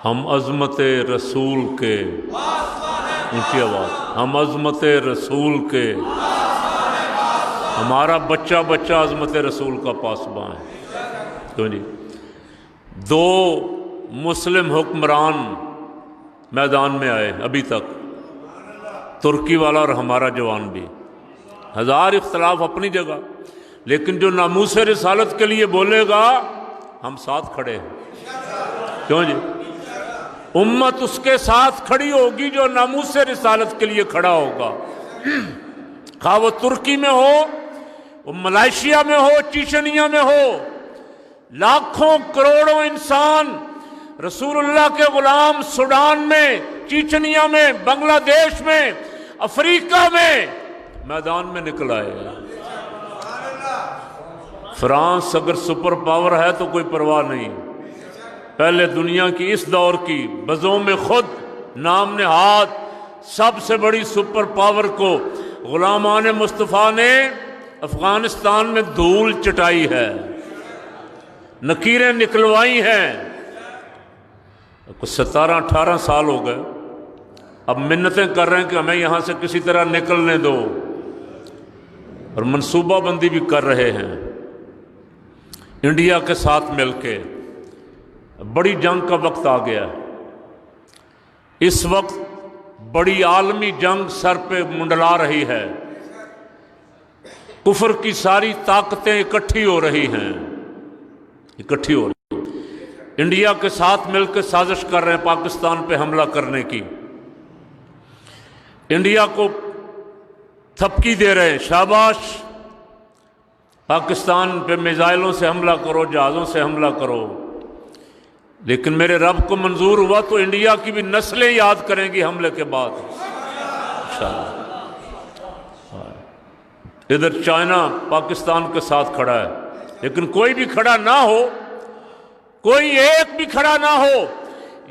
ہم عظمت رسول کے، اونچی آواز، ہم عظمت رسول کے، ہمارا بچہ بچہ عظمت رسول کا پاسباں ہے۔ کیوں جی؟ دو مسلم حکمران میدان میں آئے ابھی تک، ترکی والا اور ہمارا جوان بھی، ہزار اختلاف اپنی جگہ، لیکن جو ناموس رسالت کے لیے بولے گا ہم ساتھ کھڑے ہیں۔ کیوں جی؟ امت اس کے ساتھ کھڑی ہوگی جو ناموس رسالت کے لیے کھڑا ہوگا، خواہ وہ ترکی میں ہو، وہ ملائیشیا میں ہو، چیچنیا میں ہو۔ لاکھوں کروڑوں انسان رسول اللہ کے غلام سوڈان میں، چیچنیا میں، بنگلہ دیش میں، افریقہ میں میدان میں نکل آئے۔ فرانس اگر سپر پاور ہے تو کوئی پرواہ نہیں، پہلے دنیا کی اس دور کی بزوم خود نام نہاد سب سے بڑی سپر پاور کو غلامان مصطفیٰ نے افغانستان میں دھول چٹائی ہے، نکیریں نکلوائی ہیں۔ 17-18 سال ہو گئے، اب منتیں کر رہے ہیں کہ ہمیں یہاں سے کسی طرح نکلنے دو، اور منصوبہ بندی بھی کر رہے ہیں انڈیا کے ساتھ مل کے۔ بڑی جنگ کا وقت آ گیا ہے، اس وقت بڑی عالمی جنگ سر پہ منڈلا رہی ہے، کفر کی ساری طاقتیں اکٹھی ہو رہی ہیں، اکٹھی ہو رہی ہیں۔ انڈیا کے ساتھ مل کے سازش کر رہے ہیں پاکستان پہ حملہ کرنے کی، انڈیا کو تھپکی دے رہے ہیں، شاباش پاکستان پہ میزائلوں سے حملہ کرو، جہازوں سے حملہ کرو۔ لیکن میرے رب کو منظور ہوا تو انڈیا کی بھی نسلیں یاد کریں گی حملے کے بعد انشاءاللہ۔ ادھر چائنا پاکستان کے ساتھ کھڑا ہے، لیکن کوئی بھی کھڑا نہ ہو، کوئی ایک بھی کھڑا نہ ہو،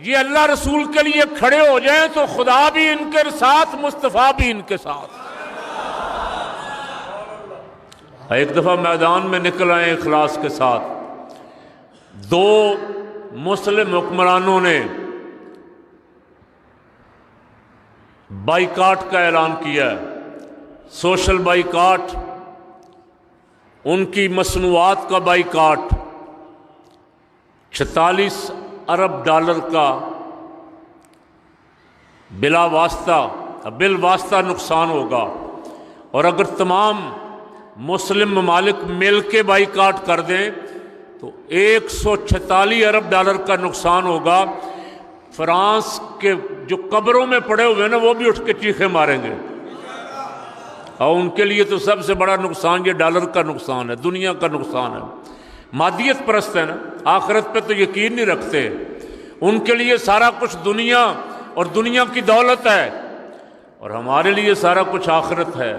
یہ اللہ رسول کے لیے کھڑے ہو جائیں تو خدا بھی ان کے ساتھ، مصطفیٰ بھی ان کے ساتھ۔ ایک دفعہ میدان میں نکل آئے اخلاص کے ساتھ۔ دو مسلم حکمرانوں نے بائیکاٹ کا اعلان کیا ہے، سوشل بائیکاٹ، ان کی مصنوعات کا بائیکاٹ، 46 ارب ڈالر کا بلا واسطہ بالواسطہ نقصان ہوگا، اور اگر تمام مسلم ممالک مل کے بائیکاٹ کر دیں تو 146 ارب ڈالر کا نقصان ہوگا۔ فرانس کے جو قبروں میں پڑے ہوئے ہیں نا، وہ بھی اٹھ کے چیخے ماریں گے، اور ان کے لیے تو سب سے بڑا نقصان یہ ڈالر کا نقصان ہے، دنیا کا نقصان ہے۔ مادیت پرست ہے نا، آخرت پہ تو یقین نہیں رکھتے، ان کے لیے سارا کچھ دنیا اور دنیا کی دولت ہے، اور ہمارے لیے سارا کچھ آخرت ہے۔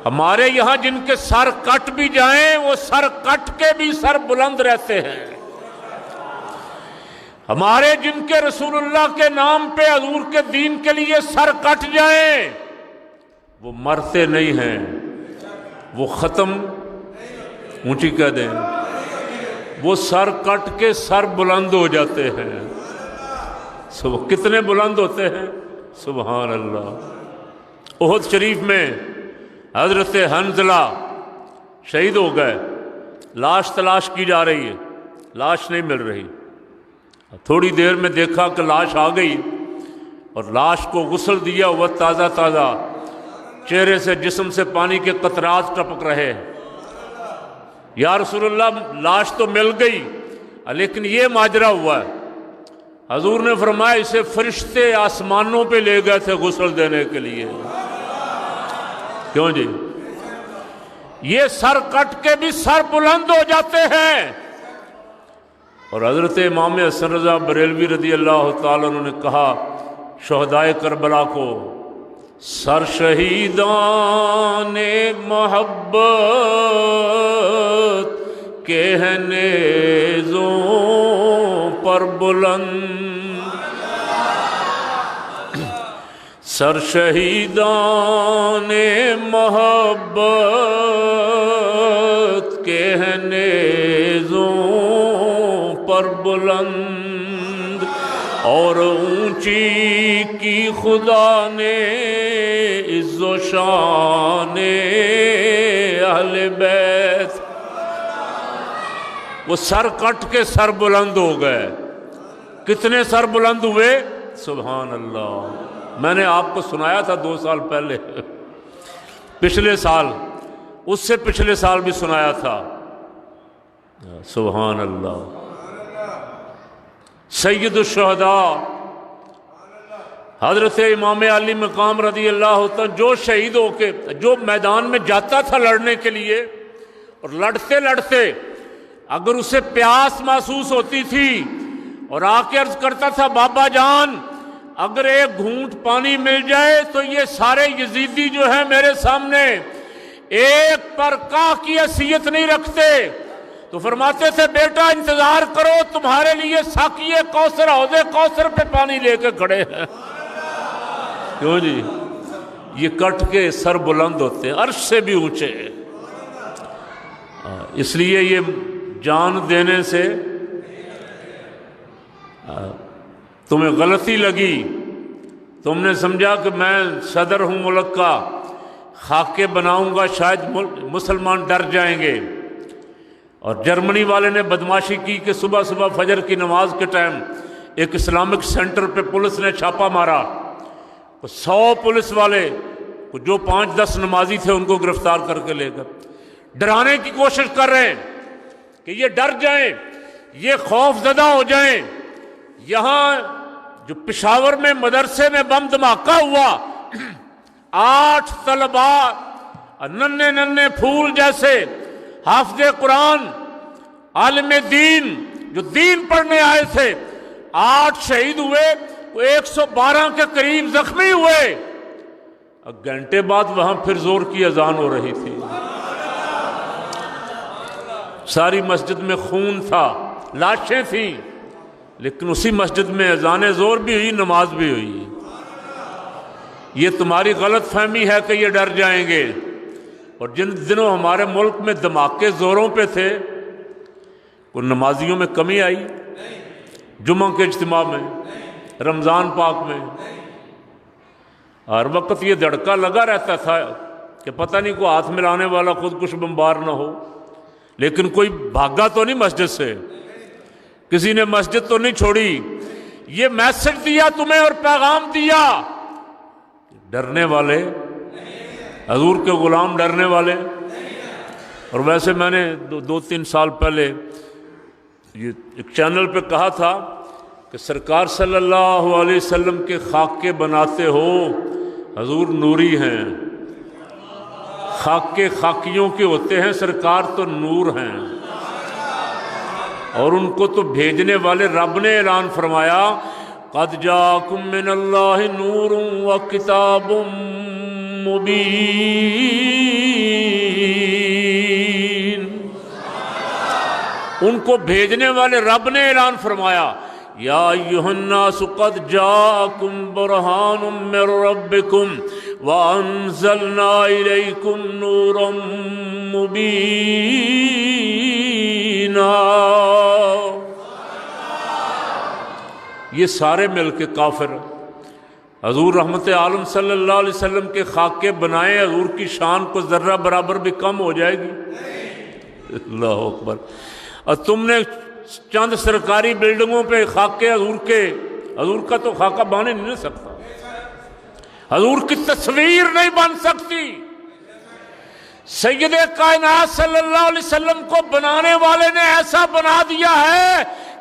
ہمارے یہاں جن کے سر کٹ بھی جائیں وہ سر کٹ کے بھی سر بلند رہتے ہیں، ہمارے جن کے رسول اللہ کے نام پہ حضور کے دین کے لیے سر کٹ جائیں وہ مرتے نہیں ہیں، وہ ختم، اونچی کہہ دیں، وہ سر کٹ کے سر بلند ہو جاتے ہیں۔ کتنے بلند ہوتے ہیں؟ سبحان اللہ۔ احد شریف میں حضرت حنظلہ شہید ہو گئے، لاش تلاش کی جا رہی ہے، لاش نہیں مل رہی۔ تھوڑی دیر میں دیکھا کہ لاش آ گئی، اور لاش کو غسل دیا ہوا تازہ تازہ، چہرے سے جسم سے پانی کے قطرات ٹپک رہے۔ یا رسول اللہ لاش تو مل گئی، لیکن یہ ماجرا ہوا ہے۔ حضور نے فرمایا اسے فرشتے آسمانوں پہ لے گئے تھے غسل دینے کے لیے۔ کیوں جی؟ یہ سر کٹ کے بھی سر بلند ہو جاتے ہیں۔ اور حضرت امام حسن رضا بریلوی رضی اللہ تعالیٰ عنہ نے کہا شہدائے کربلا کو، سر شہیدان محبت کے ہیں نیزوں پر بلند، سر شہیدان محبت کے ہیں نیزوں پر بلند، اور اونچی کی خدا نے عز و شان اہل بیت. وہ سر کٹ کے سر بلند ہو گئے. کتنے سر بلند ہوئے؟ سبحان اللہ. میں نے آپ کو سنایا تھا 2 سال پہلے، پچھلے سال، اس سے پچھلے سال بھی سنایا تھا. سبحان اللہ. سید الشہداء حضرت امام علی مقام رضی اللہ تعالیٰ، جو شہید ہو کے جو میدان میں جاتا تھا لڑنے کے لیے، اور لڑتے لڑتے اگر اسے پیاس محسوس ہوتی تھی اور آ کے عرض کرتا تھا بابا جان اگر ایک گھونٹ پانی مل جائے تو یہ سارے یزیدی جو ہیں میرے سامنے ایک پر کاہ کی حیثیت نہیں رکھتے، تو فرماتے تھے بیٹا انتظار کرو، تمہارے لیے ساقی کوثر حوض کوثر پہ پانی لے کے کھڑے ہیں. کیوں جی؟ یہ کٹ کے سر بلند ہوتے ہیں، عرش سے بھی اونچے. اس لیے یہ جان دینے سے تمہیں غلطی لگی، تم نے سمجھا کہ میں صدر ہوں ملک کا، خاکے بناؤں گا شاید مسلمان ڈر جائیں گے. اور جرمنی والے نے بدماشی کی کہ صبح صبح فجر کی نماز کے ٹائم ایک اسلامک سینٹر پہ پولیس نے چھاپا مارا. 100 پولیس والے جو 5-10 نمازی تھے ان کو گرفتار کر کے لے گئے. ڈرانے کی کوشش کر رہے ہیں کہ یہ ڈر جائیں، یہ خوف زدہ ہو جائیں. یہاں جو پشاور میں مدرسے میں بم دھماکہ ہوا، 8 طلبا ننھے ننھے پھول جیسے حافظ قرآن عالم دین جو دین پڑھنے آئے تھے، 8 شہید ہوئے، 112 کے قریب زخمی ہوئے. گھنٹے بعد وہاں پھر زور کی اذان ہو رہی تھی. ساری مسجد میں خون تھا، لاشیں تھیں، لیکن اسی مسجد میں اذان زور بھی ہوئی، نماز بھی ہوئی. یہ تمہاری غلط فہمی ہے کہ یہ ڈر جائیں گے. اور جن دنوں ہمارے ملک میں دھماکے زوروں پہ تھے، وہ نمازیوں میں کمی آئی؟ جمعہ کے اجتماع میں، رمضان پاک میں ہر وقت یہ دھڑکا لگا رہتا تھا کہ پتہ نہیں کوئی ہاتھ ملانے والا خود کچھ بمبار نہ ہو. لیکن کوئی بھاگا تو نہیں مسجد سے، کسی نے مسجد تو نہیں چھوڑی. یہ میسج دیا تمہیں اور پیغام دیا. ڈرنے والے حضور کے غلام ڈرنے والے. اور ویسے میں نے 2-3 سال پہلے یہ ایک چینل پہ کہا تھا کہ سرکار صلی اللہ علیہ وسلم کے خاکے بناتے ہو، حضور نوری ہیں، خاکے خاکیوں کے ہوتے ہیں، سرکار تو نور ہیں. اور ان کو تو بھیجنے والے رب نے اعلان فرمایا قد جاءکم من اللہ نور وکتاب مبین. ان کو بھیجنے والے رب نے اعلان فرمایا یا ایھا الناس قد جاءکم برہان من ربکم وانزلنا الیکم نورا مبینا. یہ سارے مل کے کافر حضور رحمت عالم صلی اللہ علیہ وسلم کے خاکے بنائیں، حضور کی شان کو ذرہ برابر بھی کم ہو جائے گی؟ اللہ اکبر. اور تم نے چند سرکاری بلڈنگوں پہ خاکے حضور کا تو خاکہ بانے نہیں سکتا، حضور کی تصویر نہیں بن سکتی. سید کائنات صلی اللہ علیہ وسلم کو بنانے والے نے ایسا بنا دیا ہے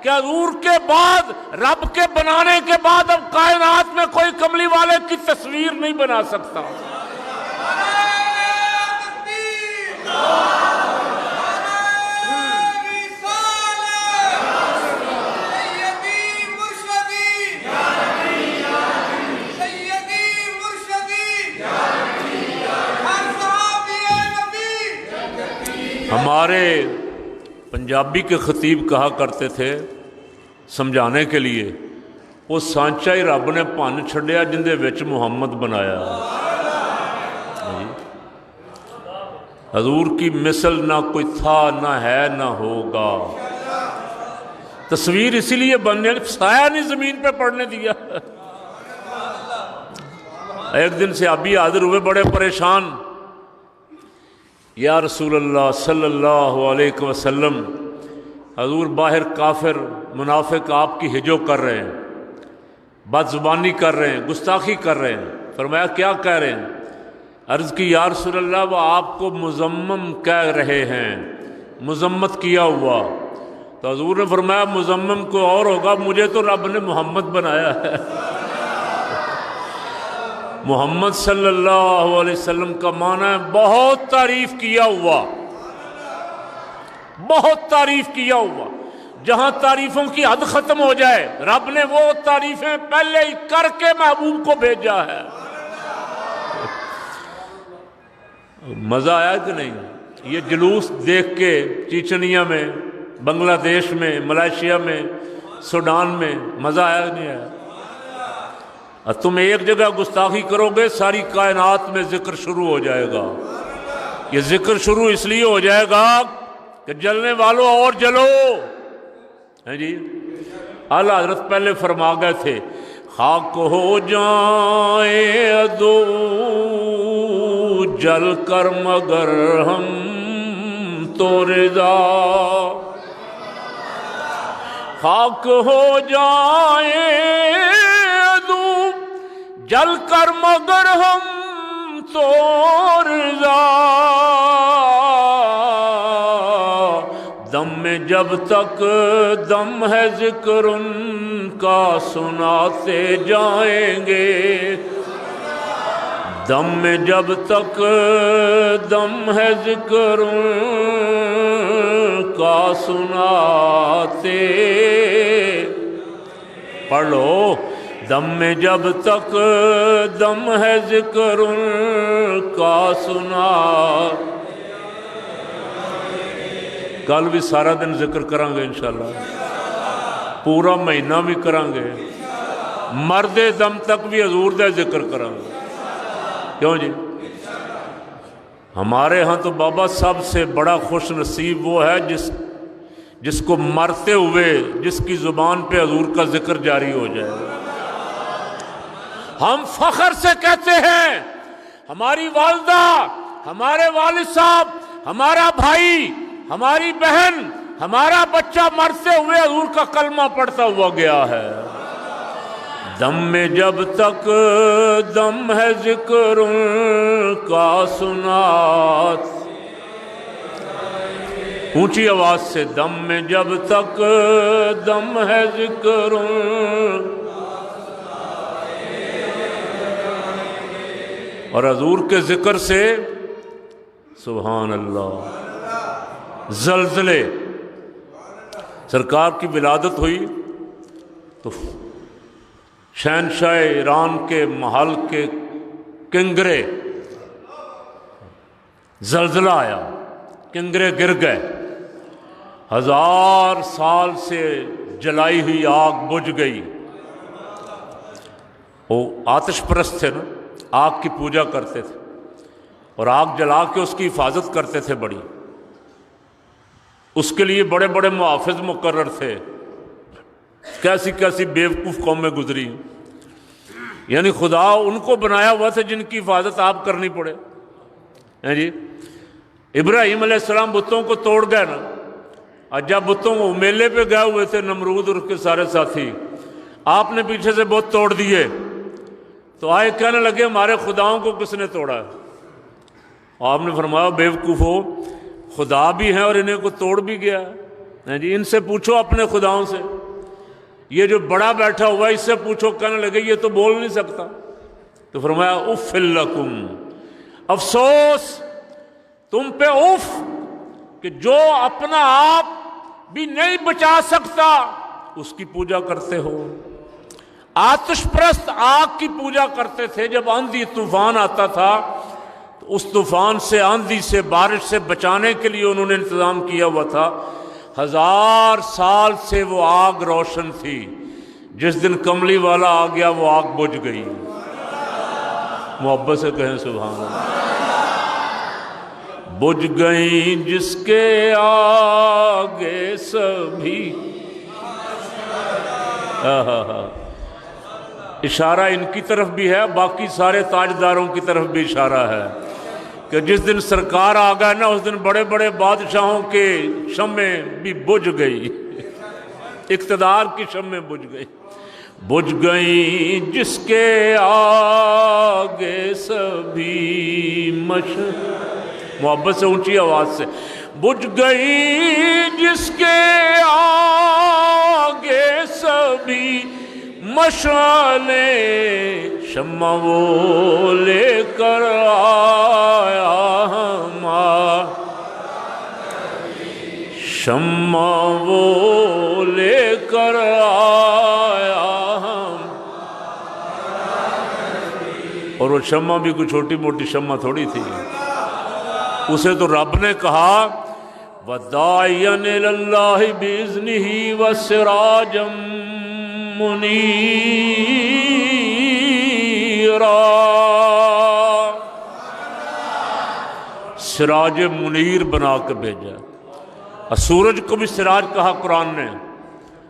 کہ حضور کے بعد، رب کے بنانے کے بعد اب کائنات میں کوئی کملی والے کی تصویر نہیں بنا سکتا. ہمارے پنجابی کے خطیب کہا کرتے تھے سمجھانے کے لیے، وہ سانچا ہی رب نے بھن چھڈیا جندے وچ محمد بنایا. حضور کی مثل نہ کوئی تھا، نہ ہے، نہ ہوگا. تصویر اسی لیے بننے، سایہ نہیں زمین پہ پڑنے دیا۔ ایک دن صحابی حاضر ہوئے بڑے پریشان، یا رسول اللہ صلی اللہ علیہ وسلم، حضور باہر کافر منافق آپ کی ہجو کر رہے ہیں، بد زبانی کر رہے ہیں، گستاخی کر رہے ہیں۔ فرمایا کیا کہہ رہے ہیں؟ عرض کی یا رسول اللہ وہ آپ کو مذمم کہہ رہے ہیں، مذمت کیا ہوا۔ تو حضور نے فرمایا مذمم کو اور ہوگا، مجھے تو رب نے محمد بنایا ہے۔ محمد صلی اللہ علیہ وسلم کا معنی ہے بہت تعریف کیا ہوا، بہت تعریف کیا ہوا۔ جہاں تعریفوں کی حد ختم ہو جائے، رب نے وہ تعریفیں پہلے ہی کر کے محبوب کو بھیجا ہے۔ مزہ آیا کہ نہیں؟ یہ جلوس دیکھ کے چیچنیا میں، بنگلہ دیش میں، ملائیشیا میں، سوڈان میں مزہ آیا نہیں آیا؟ اور تم ایک جگہ گستاخی کرو گے ساری کائنات میں ذکر شروع ہو جائے گا۔ یہ ذکر شروع اس لیے ہو جائے گا کہ جلنے والوں اور جلو، ہیں جی؟ اعلیٰ حضرت پہلے فرما گئے تھے خاک ہو جائیں ادو جل کر مگر ہم تو رضا، خاک ہو جائیں ادو جل کر مگر ہم تو رضا، دم میں جب تک دم ہے ذکر ان کا سناتے جائیں گے، دم میں جب تک دم ہے ذکر ان کا سناتے، پڑھ لو، دم میں جب تک دم ہے ذکر ان کا سنا۔ کل بھی سارا دن ذکر کریں گے انشاءاللہ، پورا مہینہ بھی کریں گے، مرد دم تک بھی حضور دا ذکر کریں گے۔ کیوں جی؟ ہمارے ہاں تو بابا سب سے بڑا خوش نصیب وہ ہے جس کو مرتے ہوئے جس کی زبان پہ حضور کا ذکر جاری ہو جائے۔ ہم فخر سے کہتے ہیں ہماری والدہ، ہمارے والد صاحب، ہمارا بھائی، ہماری بہن، ہمارا بچہ مرتے ہوئے حضور کا کلمہ پڑھتا ہوا گیا ہے۔ دم میں جب تک دم ہے ذکر ان کا سنات، اونچی آواز سے، دم میں جب تک دم ہے ذکر ان، اور حضور کے ذکر سے سبحان اللہ زلزلے۔ سرکار کی ولادت ہوئی تو شہنشاہ ایران کے محل کے کنگرے، زلزلہ آیا، کنگرے گر گئے، 1000 سال سے جلائی ہوئی آگ بجھ گئی۔ وہ آتش پرست تھے نا، آگ کی پوجا کرتے تھے اور آگ جلا کے اس کی حفاظت کرتے تھے بڑی، اس کے لیے بڑے بڑے محافظ مقرر تھے۔ کیسی کیسی بیوقوف قومیں گزری، یعنی خدا ان کو بنایا ہوا تھا جن کی حفاظت آپ کرنی پڑے، ہیں جی؟ ابراہیم علیہ السلام بتوں کو توڑ گئے نا، اور جب بتوں کو میلے پہ گئے ہوئے تھے نمرود اور اس کے سارے ساتھی، آپ نے پیچھے سے بت توڑ دیے تو آئے کہنے لگے ہمارے خداؤں کو کس نے توڑا ہے؟ آپ نے فرمایا بیوقوفو، خدا بھی ہیں اور انہیں کو توڑ بھی گیا ہے جی، ان سے پوچھو اپنے خداؤں سے، یہ جو بڑا بیٹھا ہوا ہے اس سے پوچھو۔ کہنے لگے یہ تو بول نہیں سکتا، تو فرمایا اف لکم، افسوس تم پہ اف، کہ جو اپنا آپ بھی نہیں بچا سکتا اس کی پوجا کرتے ہو۔ آتش پرست آگ کی پوجا کرتے تھے، جب آندھی طوفان آتا تھا تو اس طوفان سے، آندھی سے، بارش سے بچانے کے لیے انہوں نے انتظام کیا ہوا تھا۔ 1000 سال سے وہ آگ روشن تھی، جس دن کملی والا آ گیا وہ آگ بجھ گئی۔ محبت سے کہیں سبحان اللہ۔ بجھ گئی جس کے آگے سبھی اشارہ ان کی طرف بھی ہے، باقی سارے تاجداروں کی طرف بھی اشارہ ہے کہ جس دن سرکار آ گئے نا، اس دن بڑے بڑے بادشاہوں کے شمعیں بھی بجھ گئی، اقتدار کی شمعیں بجھ گئی، بجھ گئی جس کے آگے سبھی محبت سے اونچی آواز سے، بجھ گئی جس کے آگے سبھی مشعلیں، شمع وہ لے کر آیا ہمارا، شمع وہ لے کر آیا ہم، اور وہ شمع بھی کوئی چھوٹی موٹی شمع تھوڑی تھی، اسے تو رب نے کہا وَدَاعِيًا إِلَى اللَّهِ بِإِذْنِهِ وَسِرَاجًا مُنِيرًا، سراج منیر بنا کے بھیجا۔ سورج کو بھی سراج کہا قرآن نے،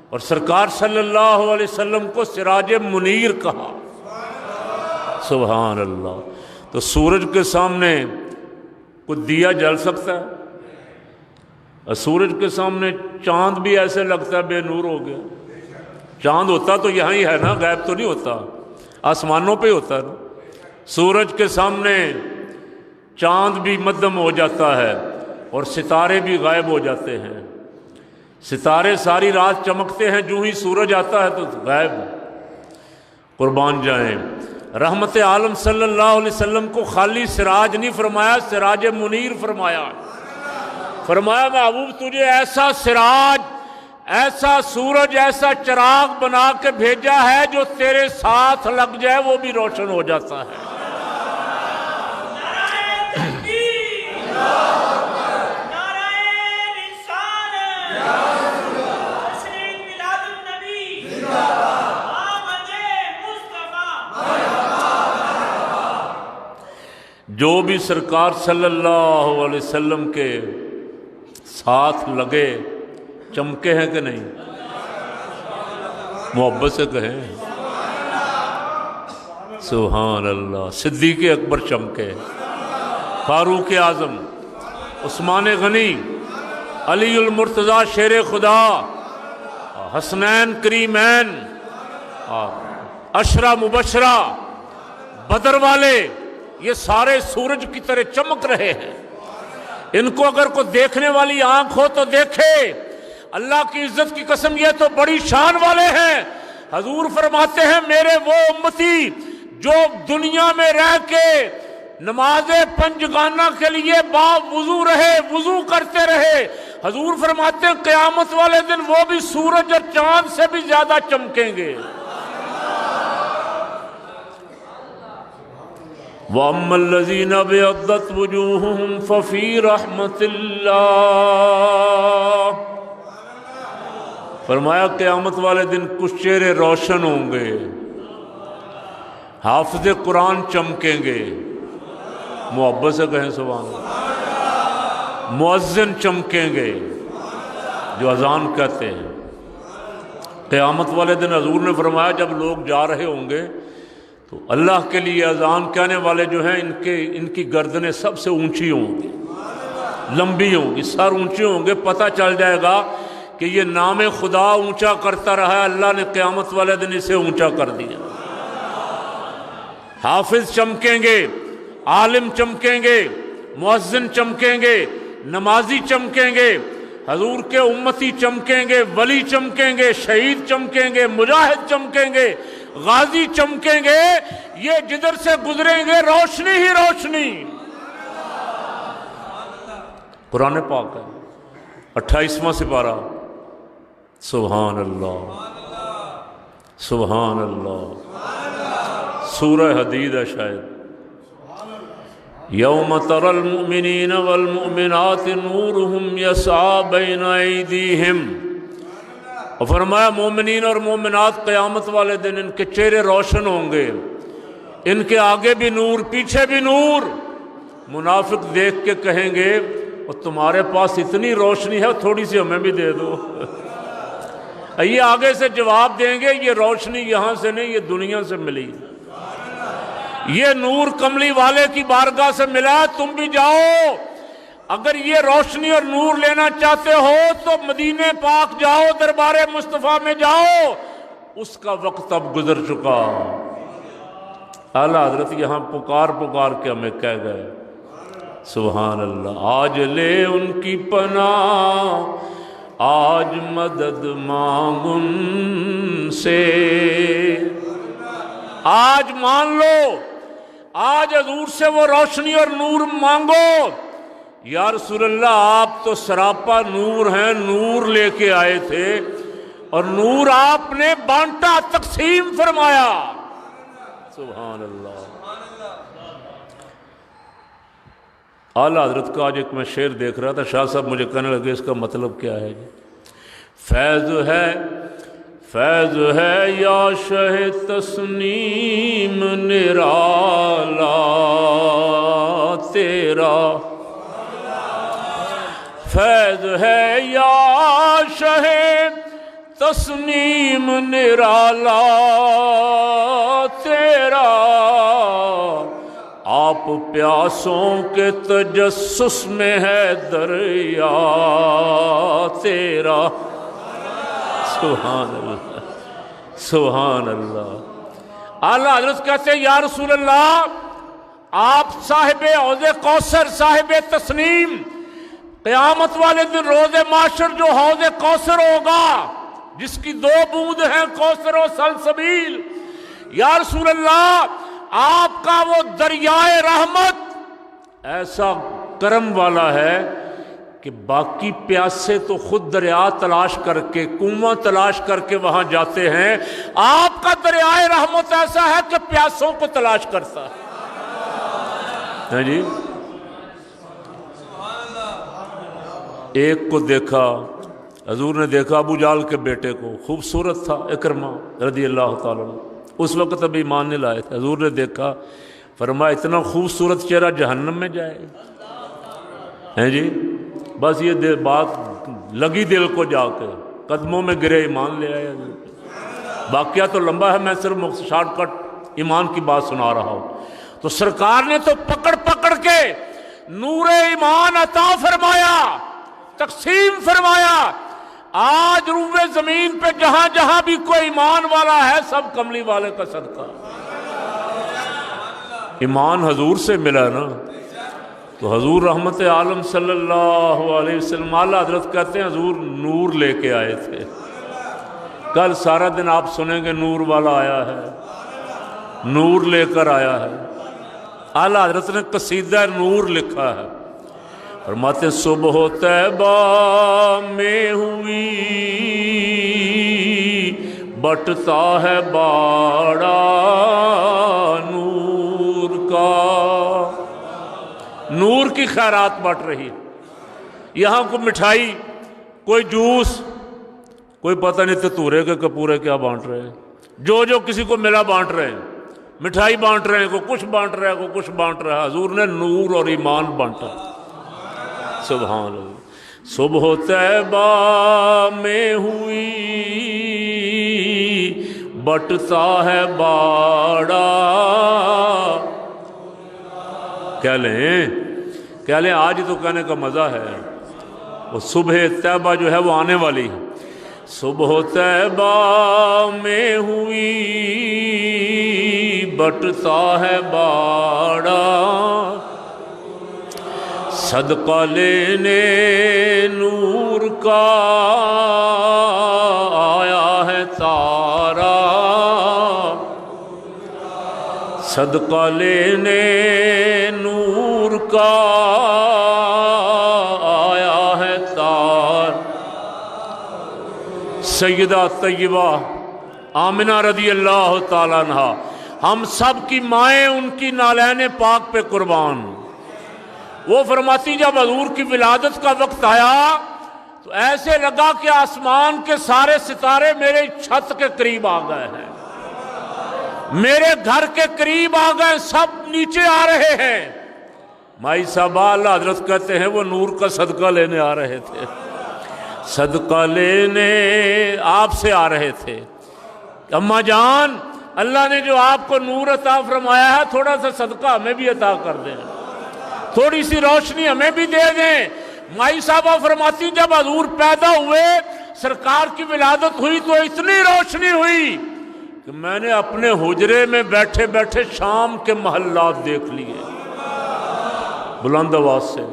اور سرکار صلی اللہ علیہ وسلم کو سراج منیر کہا، سبحان اللہ۔ تو سورج کے سامنے کوئی دیا جل سکتا ہے؟ اور سورج کے سامنے چاند بھی ایسے لگتا ہے بے نور ہو گیا، چاند ہوتا تو یہاں ہی ہے نا، غائب تو نہیں ہوتا، آسمانوں پہ ہوتا ہے نا۔ سورج کے سامنے چاند بھی مدھم ہو جاتا ہے اور ستارے بھی غائب ہو جاتے ہیں، ستارے ساری رات چمکتے ہیں، جو ہی سورج آتا ہے تو غائب، قربان جائیں۔ رحمت عالم صلی اللہ علیہ وسلم کو خالی سراج نہیں فرمایا، سراج منیر فرمایا، فرمایا محبوب تجھے ایسا سراج، ایسا سورج، ایسا چراغ بنا کے بھیجا ہے جو تیرے ساتھ لگ جائے وہ بھی روشن ہو جاتا ہے۔ جو بھی سرکار صلی اللہ علیہ وسلم کے ساتھ لگے چمکے ہیں کہ نہیں؟ محبت سے کہیں سبحان اللہ۔ صدیق اکبر چمکے، فاروق اعظم، عثمان غنی، علی المرتضیٰ شیر خدا، حسنین کریمین، عشرہ مبشرہ، بدر والے، یہ سارے سورج کی طرح چمک رہے ہیں۔ ان کو اگر کوئی دیکھنے والی آنکھ ہو تو دیکھے، اللہ کی عزت کی قسم یہ تو بڑی شان والے ہیں۔ حضور فرماتے ہیں میرے وہ امتی جو دنیا میں رہ کے نماز پنجگانہ کے لیے باوضو رہے، وضو کرتے رہے، حضور فرماتے ہیں قیامت والے دن وہ بھی سورج اور چاند سے بھی زیادہ چمکیں گے۔ وَأَمَّا الَّذِينَ ابْيَضَّتْ وُجُوهُهُمْ فَفِي رَحْمَةِ اللَّهِ، فرمایا قیامت والے دن کچھ چہرے روشن ہوں گے، حافظ قرآن چمکیں گے، محبت سے کہیں سبحان اللہ، مؤذن چمکیں گے جو اذان کہتے ہیں۔ قیامت والے دن حضور نے فرمایا جب لوگ جا رہے ہوں گے تو اللہ کے لیے اذان کہنے والے جو ہیں ان کی گردنیں سب سے اونچی ہوں گی، لمبی ہوں گی، سر اونچے ہوں گے، پتہ چل جائے گا کہ یہ نام خدا اونچا کرتا رہا ہے، اللہ نے قیامت والے دن اسے اونچا کر دیا۔ حافظ چمکیں گے، عالم چمکیں گے، مؤذن چمکیں گے، نمازی چمکیں گے، حضور کے امتی چمکیں گے، ولی چمکیں گے، شہید چمکیں گے، مجاہد چمکیں گے، غازی چمکیں گے، یہ جدھر سے گزریں گے روشنی ہی روشنی۔ قرآن پاک ہے 28واں سپارہ، سبحان اللہ سبحان اللہ، سورہ حدید ہے شاید۔ یوم تری المؤمنین والمؤمنات نورہم یسعی بین ایدیہم، اور فرمایا مومنین اور مومنات قیامت والے دن ان کے چہرے روشن ہوں گے، ان کے آگے بھی نور، پیچھے بھی نور۔ منافق دیکھ کے کہیں گے اور تمہارے پاس اتنی روشنی ہے تھوڑی سی ہمیں بھی دے دو۔ یہ آگے سے جواب دیں گے یہ روشنی یہاں سے نہیں، یہ دنیا سے ملی، یہ نور کملی والے کی بارگاہ سے ملا، تم بھی جاؤ، اگر یہ روشنی اور نور لینا چاہتے ہو تو مدینے پاک جاؤ، دربار مصطفیٰ میں جاؤ، اس کا وقت اب گزر چکا۔ اعلیٰ حضرت یہاں پکار پکار کے ہمیں کہہ گئے، سبحان اللہ، آج لے ان کی پناہ، آج مدد مانگ ان سے، آج مان لو، آج حضور سے وہ روشنی اور نور مانگو۔ یا رسول اللہ آپ تو سراپا نور ہیں، نور لے کے آئے تھے اور نور آپ نے بانٹا، تقسیم فرمایا، سبحان اللہ۔ اعلیٰ حضرت کا آج ایک میں شعر دیکھ رہا تھا، شاہ صاحب مجھے کہنے لگے اس کا مطلب کیا ہے؟ فیض ہے، فیض ہے یا شہ تسنیم نرالا تیرا، فیض ہے یا شہ تسنیم نرالا تیرا، آپ پیاسوں کے تجسس میں ہے دریا تیرا، سبحان اللہ، سبحان اللہ۔ اعلیٰ حضرت کہتے ہیں یا رسول اللہ آپ صاحب حوض کوثر، صاحب تسنیم، قیامت والے دن روز معاشر جو حوض کوثر ہوگا جس کی 2 بوند ہیں، کوثر و سلسبیل، یا رسول اللہ آپ کا وہ دریائے رحمت ایسا کرم والا ہے کہ باقی پیاسے تو خود دریا تلاش کر کے، کنواں تلاش کر کے وہاں جاتے ہیں، آپ کا دریائے رحمت ایسا ہے کہ پیاسوں کو تلاش کرتا ہے جی۔ ایک کو دیکھا حضور نے، دیکھا ابو جہل کے بیٹے کو، خوبصورت تھا، اکرمہ رضی اللہ تعالیٰ عنہ، اس وقت ابھی ایمان نہیں لائے تھے، حضور نے دیکھا، فرمایا اتنا خوبصورت چہرہ جہنم میں جائے ہیں جی۔ بس یہ بات لگی دل کو، جا کے قدموں میں گرے، ایمان لے آئے۔ واقعہ تو لمبا ہے، میں صرف شارٹ کٹ ایمان کی بات سنا رہا ہوں۔ تو سرکار نے تو پکڑ پکڑ کے نور ایمان عطا فرمایا، تقسیم فرمایا۔ آج روئے زمین پہ جہاں جہاں بھی کوئی ایمان والا ہے، سب کملی والے کا صدقہ۔ ایمان حضور سے ملا نا، تو حضور رحمت عالم صلی اللہ علیہ وسلم، اعلیٰ حضرت کہتے ہیں حضور نور لے کے آئے تھے۔ کل سارا دن آپ سنیں گے نور والا آیا ہے، نور لے کر آیا ہے۔ اعلیٰ حضرت نے قصیدہ نور لکھا ہے، فرماتے صبح طیبہ میں ہوئی بٹتا ہے باڑا نور کا، نور کی خیرات بٹ رہی ہے۔ یہاں کوئی مٹھائی، کوئی جوس، کوئی پتہ نہیں تتورے کے کپورے کیا بانٹ رہے ہیں، جو جو کسی کو ملا بانٹ رہے ہیں، مٹھائی بانٹ رہے ہیں، کوئی کچھ بانٹ رہا ہے، کوئی کچھ بانٹ رہا ہے۔ حضور نے نور اور ایمان بانٹا، سبحان اللہ۔ صبح طیبہ میں ہوئی بٹتا ہے باڑا، کہہ لیں آج تو کہنے کا مزہ ہے، وہ صبح طیبہ جو ہے وہ آنے والی ہے۔ صبح طیبہ میں ہوئی بٹتا ہے باڑا، صدقہ لینے نور کا آیا ہے تارا، صدقہ لینے نور کا آیا ہے تار۔ سیدہ طیبہ آمنہ رضی اللہ تعالیٰ عنہا، ہم سب کی مائیں ان کی نالین پاک پہ قربان۔ وہ فرماتی جب حضور کی ولادت کا وقت آیا تو ایسے لگا کہ آسمان کے سارے ستارے میرے چھت کے قریب آ گئے ہیں، میرے گھر کے قریب آ گئے، سب نیچے آ رہے ہیں۔ مائی صاحبہ اعلیٰ حضرت کہتے ہیں وہ نور کا صدقہ لینے آ رہے تھے۔ صدقہ لینے آپ سے آ رہے تھے، اماں جان اللہ نے جو آپ کو نور عطا فرمایا ہے تھوڑا سا صدقہ ہمیں بھی عطا کر دیں، تھوڑی سی روشنی ہمیں بھی دے دیں۔ مائی صاحبہ فرماتی جب حضور پیدا ہوئے سرکار کی ولادت ہوئی تو اتنی روشنی ہوئی کہ میں نے اپنے حجرے میں بیٹھے بیٹھے شام کے محلات دیکھ لیے۔ بلند آواز سے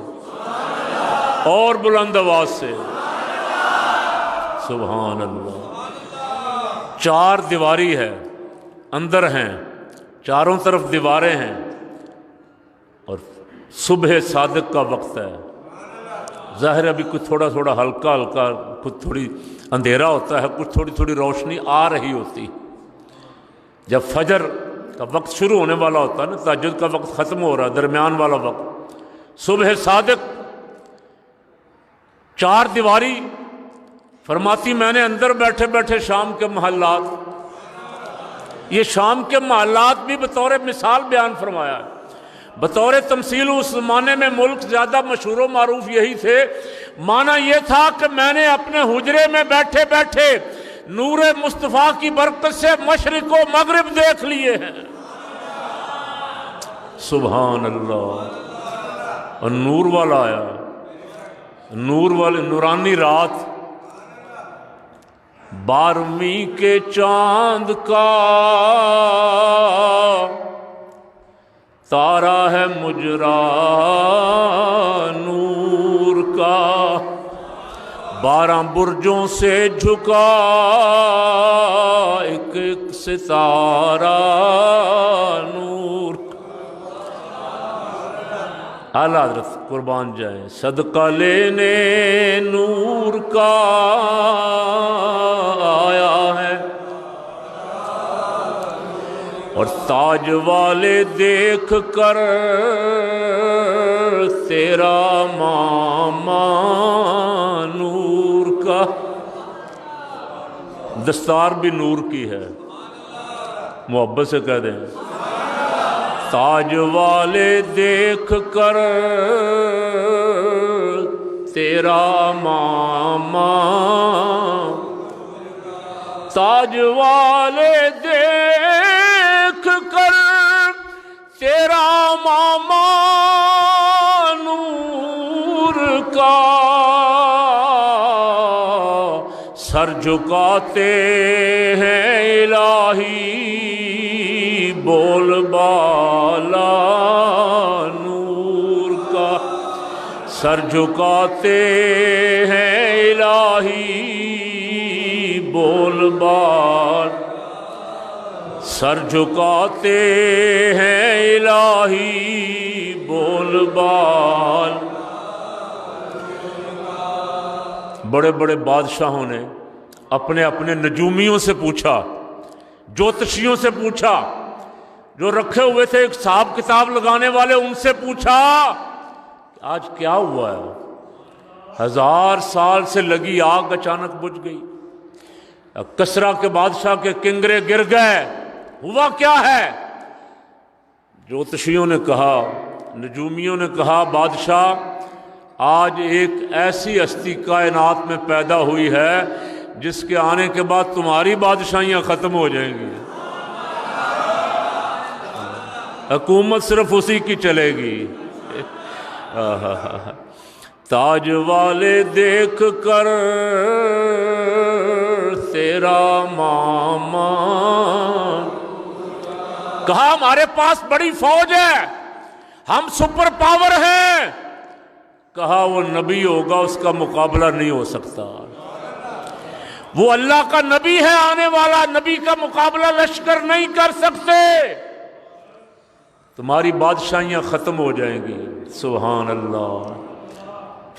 اور بلند آواز سے سبحان اللہ۔ چار دیواری ہے، اندر ہیں، چاروں طرف دیواریں ہیں، اور صبح صادق کا وقت ہے۔ ظاہر ابھی کچھ تھوڑا تھوڑا ہلکا ہلکا کچھ تھوڑی اندھیرا ہوتا ہے، کچھ تھوڑی تھوڑی روشنی آ رہی ہوتی۔ جب فجر کا وقت شروع ہونے والا ہوتا ہے نا، تہجد کا وقت ختم ہو رہا ہے، درمیان والا وقت، صبح صادق، چار دیواری۔ فرماتی میں نے اندر بیٹھے بیٹھے شام کے محلات، یہ شام کے محلات بھی بطور مثال بیان فرمایا ہے، بطور تمثیل۔ اس زمانے میں ملک زیادہ مشہور و معروف یہی تھے۔ معنی یہ تھا کہ میں نے اپنے حجرے میں بیٹھے بیٹھے نور مصطفیٰ کی برکت سے مشرق و مغرب دیکھ لیے ہیں۔ سبحان اللہ۔ اور نور والا آیا، نور والے نورانی رات، 12ویں کے چاند کا تارا ہے مجرا نور کا، 12 برجوں سے جھکا ایک ایک ستارہ نور کا۔ اعلیٰ حضرت قربان جائیں، صدقہ لینے نور کا آیا ہے، اور تاج والے دیکھ کر تیرا ماما نور کا۔ دستار بھی نور کی ہے، محبت سے کہہ دیں، تاج والے دیکھ کر تیرا ماما، تاج والے دیکھ کر تیرا ماما نور کا، سر جھکاتے ہیں الہی بول بالا نور کا، سر جھکاتے ہیں الہی بول بال، سر جھکاتے ہیں الہی بول بال۔ بڑے بڑے بادشاہوں نے اپنے اپنے نجومیوں سے پوچھا، جوتشیوں سے پوچھا، جو رکھے ہوئے تھے ایک حساب کتاب لگانے والے، ان سے پوچھا آج کیا ہوا ہے؟ 1000 سال سے لگی آگ اچانک بجھ گئی، کسرا کے بادشاہ کے کنگرے گر گئے، ہوا کیا ہے؟ جوتشیوں نے کہا، نجومیوں نے کہا بادشاہ آج ایک ایسی ہستی کائنات میں پیدا ہوئی ہے جس کے آنے کے بعد تمہاری بادشاہیاں ختم ہو جائیں گی، حکومت صرف اسی کی چلے گی۔ تاج والے دیکھ کر تیرا ماما، کہا ہمارے پاس بڑی فوج ہے، ہم سپر پاور ہیں، کہا وہ نبی ہوگا اس کا مقابلہ نہیں ہو سکتا، وہ اللہ کا نبی ہے آنے والا، نبی کا مقابلہ لشکر نہیں کر سکتے، تمہاری بادشاہیاں ختم ہو جائیں گی۔ سبحان اللہ،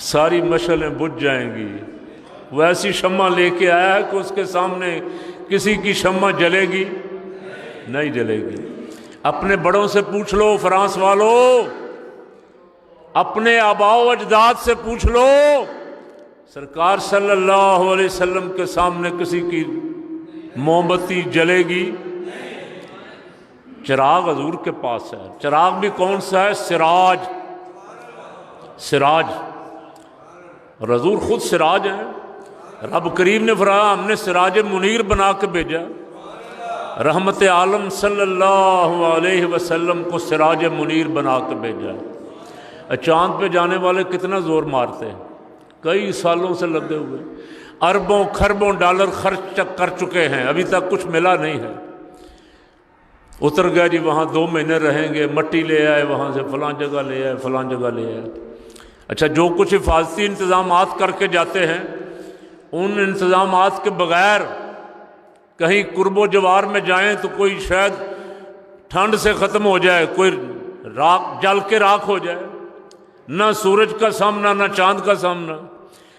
ساری مشعلیں بجھ جائیں گی۔ وہ ایسی شمع لے کے آیا ہے کہ اس کے سامنے کسی کی شمع جلے گی نہیں جلے گی۔ اپنے بڑوں سے پوچھ لو فرانس والوں، اپنے آباء و اجداد سے پوچھ لو، سرکار صلی اللہ علیہ وسلم کے سامنے کسی کی موم بتی جلے گی؟ چراغ حضور کے پاس ہے، چراغ بھی کون سا ہے؟ سراج، اور حضور خود سراج ہیں۔ رب کریم نے فرمایا ہم نے سراج منیر بنا کے بھیجا، رحمت عالم صلی اللہ علیہ وسلم کو سراج منیر بنا کے بھیجا۔ چاند پہ جانے والے کتنا زور مارتے ہیں، کئی سالوں سے لگے ہوئے، اربوں خربوں ڈالر خرچ کر چکے ہیں، ابھی تک کچھ ملا نہیں ہے۔ اتر گیا جی، وہاں 2 مہینے رہیں گے، مٹی لے آئے وہاں سے، فلاں جگہ لے آئے، فلاں جگہ لے آئے۔ اچھا، جو کچھ حفاظتی انتظامات کر کے جاتے ہیں، ان انتظامات کے بغیر کہیں قرب و جوار میں جائیں تو کوئی شاید ٹھنڈ سے ختم ہو جائے، کوئی راکھ جل کے راکھ ہو جائے، نہ سورج کا سامنا نہ چاند کا سامنا۔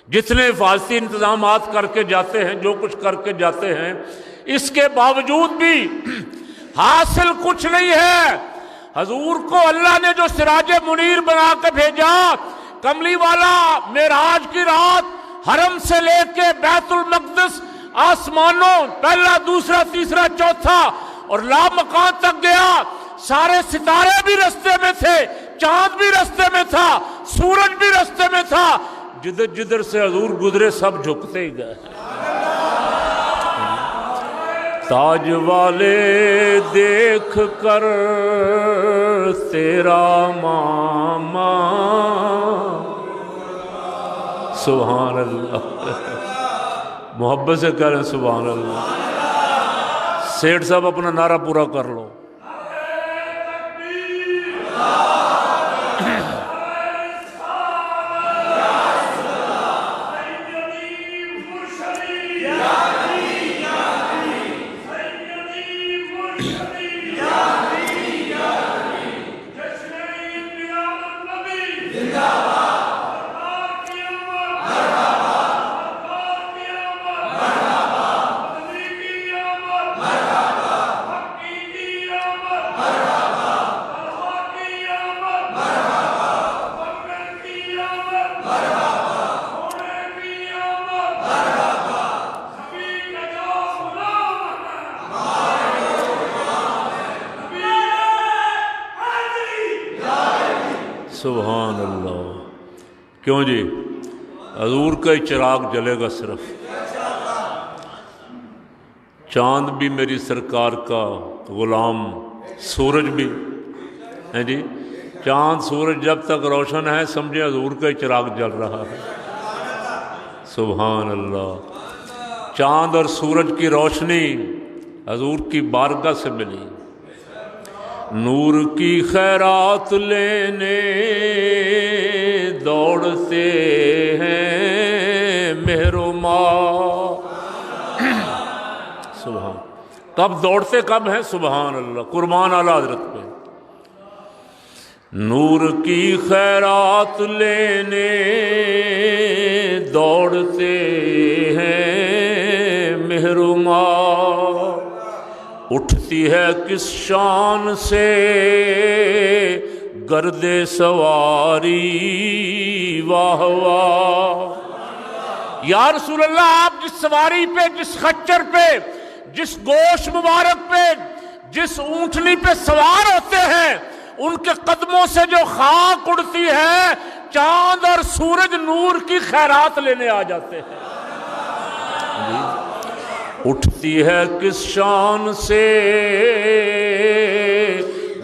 جتنے حفاظتی انتظامات کر کے جاتے ہیں، جو کچھ کر کے جاتے ہیں، اس کے باوجود بھی حاصل کچھ نہیں ہے۔ حضور کو اللہ نے جو سراج منیر بنا کے بھیجا، کملی والا معراج کی رات حرم سے لے کے بیت المقدس آسمانوں پہلا دوسرا تیسرا چوتھا اور لامکان تک گیا، سارے ستارے بھی رستے میں تھے، چاند بھی رستے میں تھا، سورج بھی رستے میں تھا، جدھر جدھر سے حضور گزرے سب جھکتے ہی گئے۔ تاج والے دیکھ کر تیرا ماما، سبحان اللہ، محبت سے کہہ رہے ہیں سبحان اللہ۔ سیٹھ صاحب اپنا نعرہ پورا کر لو۔ سبحان اللہ۔ کیوں جی؟ حضور کا ہی چراغ جلے گا صرف۔ چاند بھی میری سرکار کا غلام، سورج بھی ہے جی، چاند سورج جب تک روشن ہے سمجھے حضور کا ہی چراغ جل رہا ہے۔ سبحان اللہ۔ چاند اور سورج کی روشنی حضور کی بارگاہ سے ملی، نور کی خیرات لینے دوڑتے ہیں مہرما۔ سبحان، کب دوڑتے کب ہیں؟ سبحان اللہ، قربان اعلیٰ حضرت پہ۔ نور کی خیرات لینے دوڑتے ہیں مہرما، اٹھتی ہے کس شان سے گرد سواری واہ واہ۔ یا رسول اللہ، آپ جس سواری پہ، جس خچر پہ، جس گوش مبارک پہ، جس اونٹنی پہ سوار ہوتے ہیں، ان کے قدموں سے جو خاک اڑتی ہے، چاند اور سورج نور کی خیرات لینے آ جاتے ہیں۔ اٹھتی ہے کس شان سے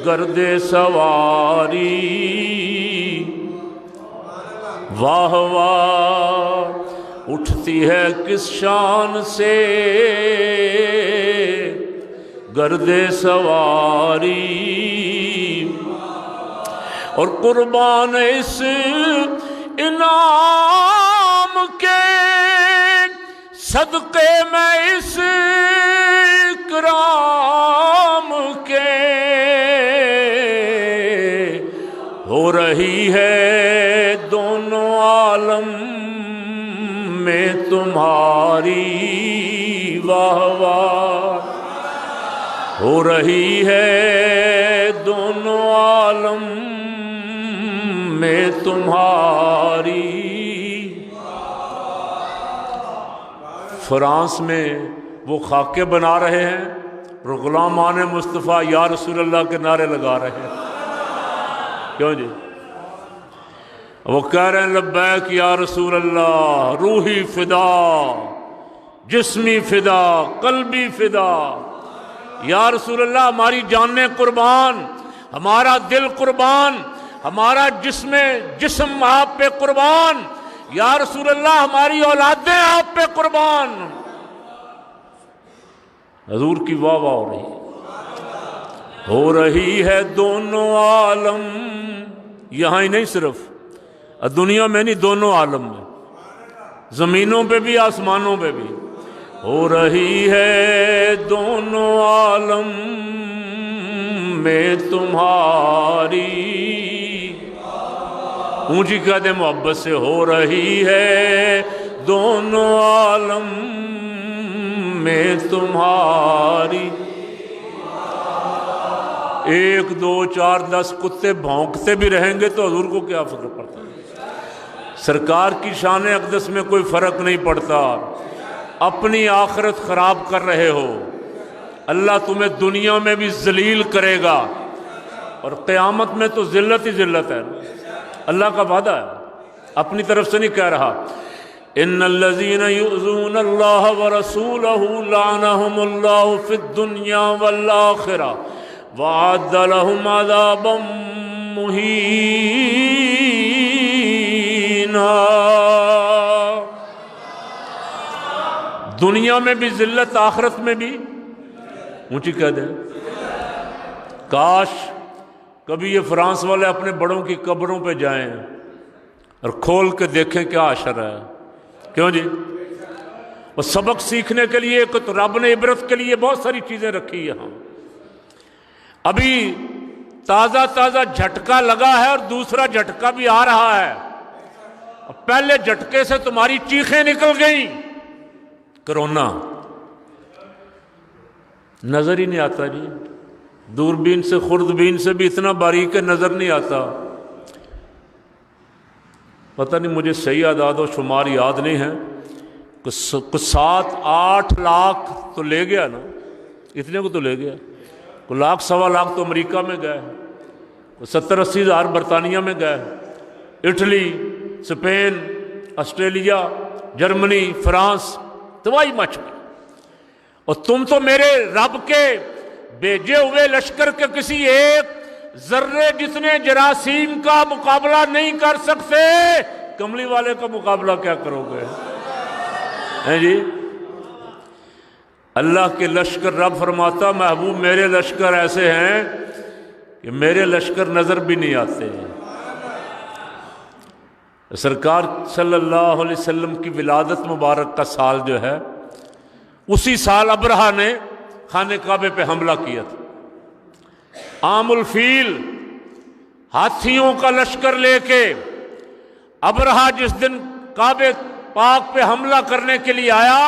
گرد سواری واہ واہ، اٹھتی ہے کس شان سے گرد سواری، اور قربان اس انعام کے صدقے میں، اس اکرام کے، ہو رہی ہے دونوں عالم میں تمہاری واہ واہ، ہو رہی ہے دونوں عالم میں تمہاری۔ فرانس میں وہ خاکے بنا رہے ہیں اور غلامان مصطفیٰ یا رسول اللہ کے نعرے لگا رہے ہیں۔ کیوں جی؟ وہ کہہ رہے ہیں لبیک یا رسول اللہ، روحی فدا، جسمی فدا، قلبی فدا، یا رسول اللہ ہماری جانیں قربان، ہمارا دل قربان، ہمارا جسم آپ پہ قربان، یا رسول اللہ ہماری اولادیں آپ پہ قربان۔ حضور کی واہ واہ ہو رہی ہے دونوں عالم، یہاں ہی نہیں صرف دنیا میں نہیں، دونوں عالم میں، زمینوں پہ بھی آسمانوں پہ بھی ہو رہی ہے دونوں عالم میں تمہاری، اونچی کہہ دے محبت سے، ہو رہی ہے دونوں عالم میں تمہاری۔ 1 2 4 10 کتے بھونکتے بھی رہیں گے تو حضور کو کیا فکر پڑتا ہے؟ سرکار کی شان اقدس میں کوئی فرق نہیں پڑتا۔ اپنی آخرت خراب کر رہے ہو، اللہ تمہیں دنیا میں بھی ذلیل کرے گا، اور قیامت میں تو ذلت ہی ذلت ہے، اللہ کا وعدہ ہے، اپنی طرف سے نہیں کہہ رہا۔ ان الذين يؤذون الله ورسوله لعنهم الله في الدنيا والآخرة وأعد لهم عذابا مهينا۔ دنیا میں بھی ذلت، آخرت میں بھی اونچی کہہ دیں۔ کاش کبھی یہ فرانس والے اپنے بڑوں کی قبروں پہ جائیں اور کھول کے دیکھیں کیا حشر ہے، کیوں جی؟ اور سبق سیکھنے کے لیے تو رب نے عبرت کے لیے بہت ساری چیزیں رکھی یہاں۔ ابھی تازہ جھٹکا لگا ہے اور دوسرا جھٹکا بھی آ رہا ہے، اور پہلے جھٹکے سے تمہاری چیخیں نکل گئیں۔ کرونا نظر ہی نہیں آتا جی، دوربین سے خوردبین سے بھی اتنا باریک نظر نہیں آتا۔ پتہ نہیں مجھے صحیح اعداد و شمار یاد نہیں ہے، کچھ 7-8 لاکھ تو لے گیا نا، اتنے کو تو لے گیا، کوئی 1.25 لاکھ تو امریکہ میں گئے، 70-80 ہزار برطانیہ میں گئے، Italy, Spain, Australia, Germany, France, تباہی مچ گئی۔ اور تم تو میرے رب کے بھیجے ہوئے لشکر کے کسی ایک ذرے جتنے جراثیم کا مقابلہ نہیں کر سکتے، کملی والے کا مقابلہ کیا کرو گے؟ ہیں جی؟ اللہ کے لشکر، رب فرماتا محبوب میرے لشکر ایسے ہیں کہ میرے لشکر نظر بھی نہیں آتے۔ سرکار صلی اللہ علیہ وسلم کی ولادت مبارک کا سال جو ہے، اسی سال ابرہہ نے خانہ کعبے پہ حملہ کیا تھا۔ عام الفیل، ہاتھیوں کا لشکر لے کے ابرہہ جس دن کعبے پاک پہ حملہ کرنے کے لیے آیا،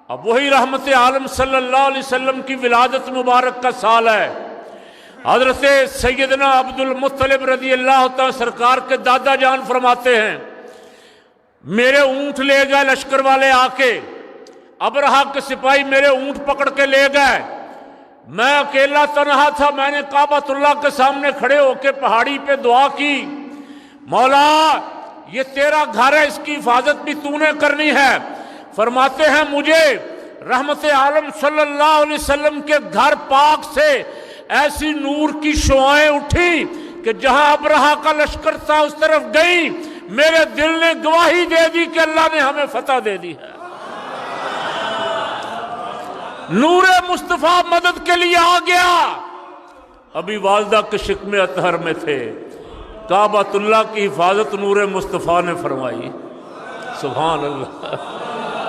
اب وہی رحمت عالم صلی اللہ علیہ وسلم کی ولادت مبارک کا سال ہے۔ حضرت سیدنا عبد المطلب رضی اللہ تعالی سرکار کے دادا جان فرماتے ہیں، میرے اونٹ لے گئے لشکر والے آ کے، ابرہہ کے سپاہی میرے اونٹ پکڑ کے لے گئے، میں اکیلا تنہا تھا، میں نے کعبۃ اللہ کے سامنے کھڑے ہو کے پہاڑی پہ دعا کی، مولا یہ تیرا گھر ہے، اس کی حفاظت بھی تو نے کرنی ہے۔ فرماتے ہیں مجھے رحمت عالم صلی اللہ علیہ وسلم کے گھر پاک سے ایسی نور کی شعاعیں اٹھی کہ جہاں ابرہہ کا لشکر تھا اس طرف گئی، میرے دل نے گواہی دے دی کہ اللہ نے ہمیں فتح دے دی ہے۔ نور مصطفیٰ مدد کے لیے آ گیا۔ ابھی والدہ کے شکم اطہر میں تھے، کعبۃ اللہ کی حفاظت نور مصطفیٰ نے فرمائی۔ سبحان اللہ،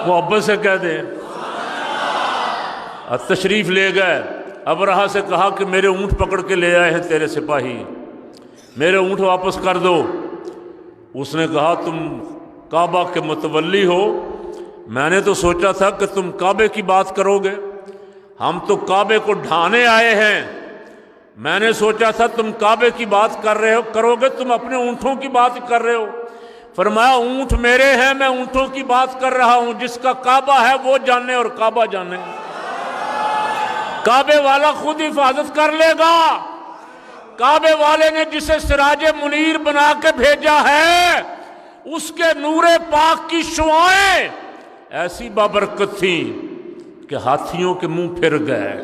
محبت سے کہہ دیں۔ تشریف لے گئے، ابرہہ سے کہا کہ میرے اونٹ پکڑ کے لے آئے ہیں تیرے سپاہی، میرے اونٹ واپس کر دو۔ اس نے کہا تم کعبہ کے متولی ہو، میں نے تو سوچا تھا کہ تم کعبے کی بات کرو گے، ہم تو کعبے کو ڈھانے آئے ہیں، میں نے سوچا تھا تم کعبے کی بات کرو گے، تم اپنے اونٹوں کی بات کر رہے ہو۔ فرمایا اونٹ میرے ہیں، میں اونٹوں کی بات کر رہا ہوں، جس کا کعبہ ہے وہ جانے اور کعبہ جانے، کعبے والا خود حفاظت کر لے گا۔ کعبے والے نے جسے سراج منیر بنا کے بھیجا ہے، اس کے نور پاک کی شعائیں ایسی بابرکت تھیں کہ ہاتھیوں کے منہ پھر گئے۔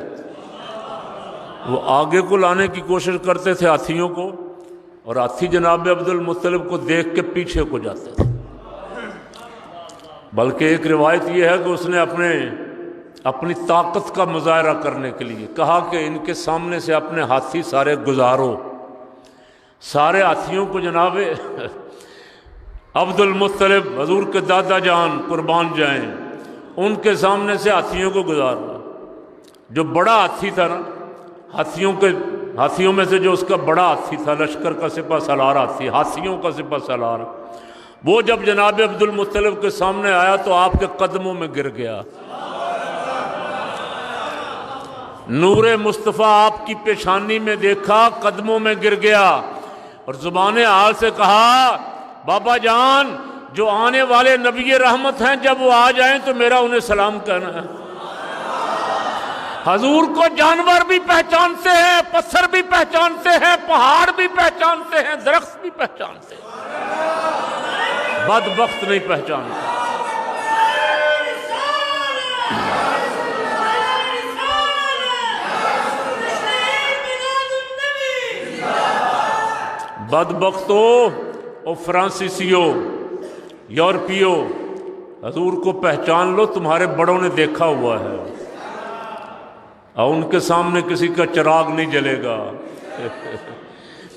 وہ آگے کو لانے کی کوشش کرتے تھے ہاتھیوں کو، اور ہاتھی جناب عبد المطلب کو دیکھ کے پیچھے کو جاتے تھے۔ بلکہ ایک روایت یہ ہے کہ اس نے اپنی طاقت کا مظاہرہ کرنے کے لیے کہا کہ ان کے سامنے سے اپنے ہاتھی سارے گزارو۔ سارے ہاتھیوں کو جناب عبد المطلب حضور کے دادا جان قربان جائیں، ان کے سامنے سے ہاتھیوں کو گزارا۔ جو بڑا ہاتھی تھا نا، ہاتھیوں میں سے جو اس کا بڑا ہاتھی تھا، لشکر کا سپہ سالار ہاتھی، ہاتھیوں کا سپہ سالار، وہ جب جناب عبد المطلب کے سامنے آیا تو آپ کے قدموں میں گر گیا۔ نور مصطفیٰ آپ کی پیشانی میں دیکھا، قدموں میں گر گیا، اور زبان حال سے کہا بابا جان جو آنے والے نبی رحمت ہیں جب وہ آ جائیں تو میرا انہیں سلام کہنا ہے۔ حضور کو جانور بھی پہچانتے ہیں، پتھر بھی پہچانتے ہیں، پہاڑ بھی پہچانتے ہیں، درخت بھی پہچانتے ہیں، بدبخت نہیں پہچانتے۔ بدبختو اور فرانسیسیو، یورپیو، حضور کو پہچان لو، تمہارے بڑوں نے دیکھا ہوا ہے، اور ان کے سامنے کسی کا چراغ نہیں جلے گا۔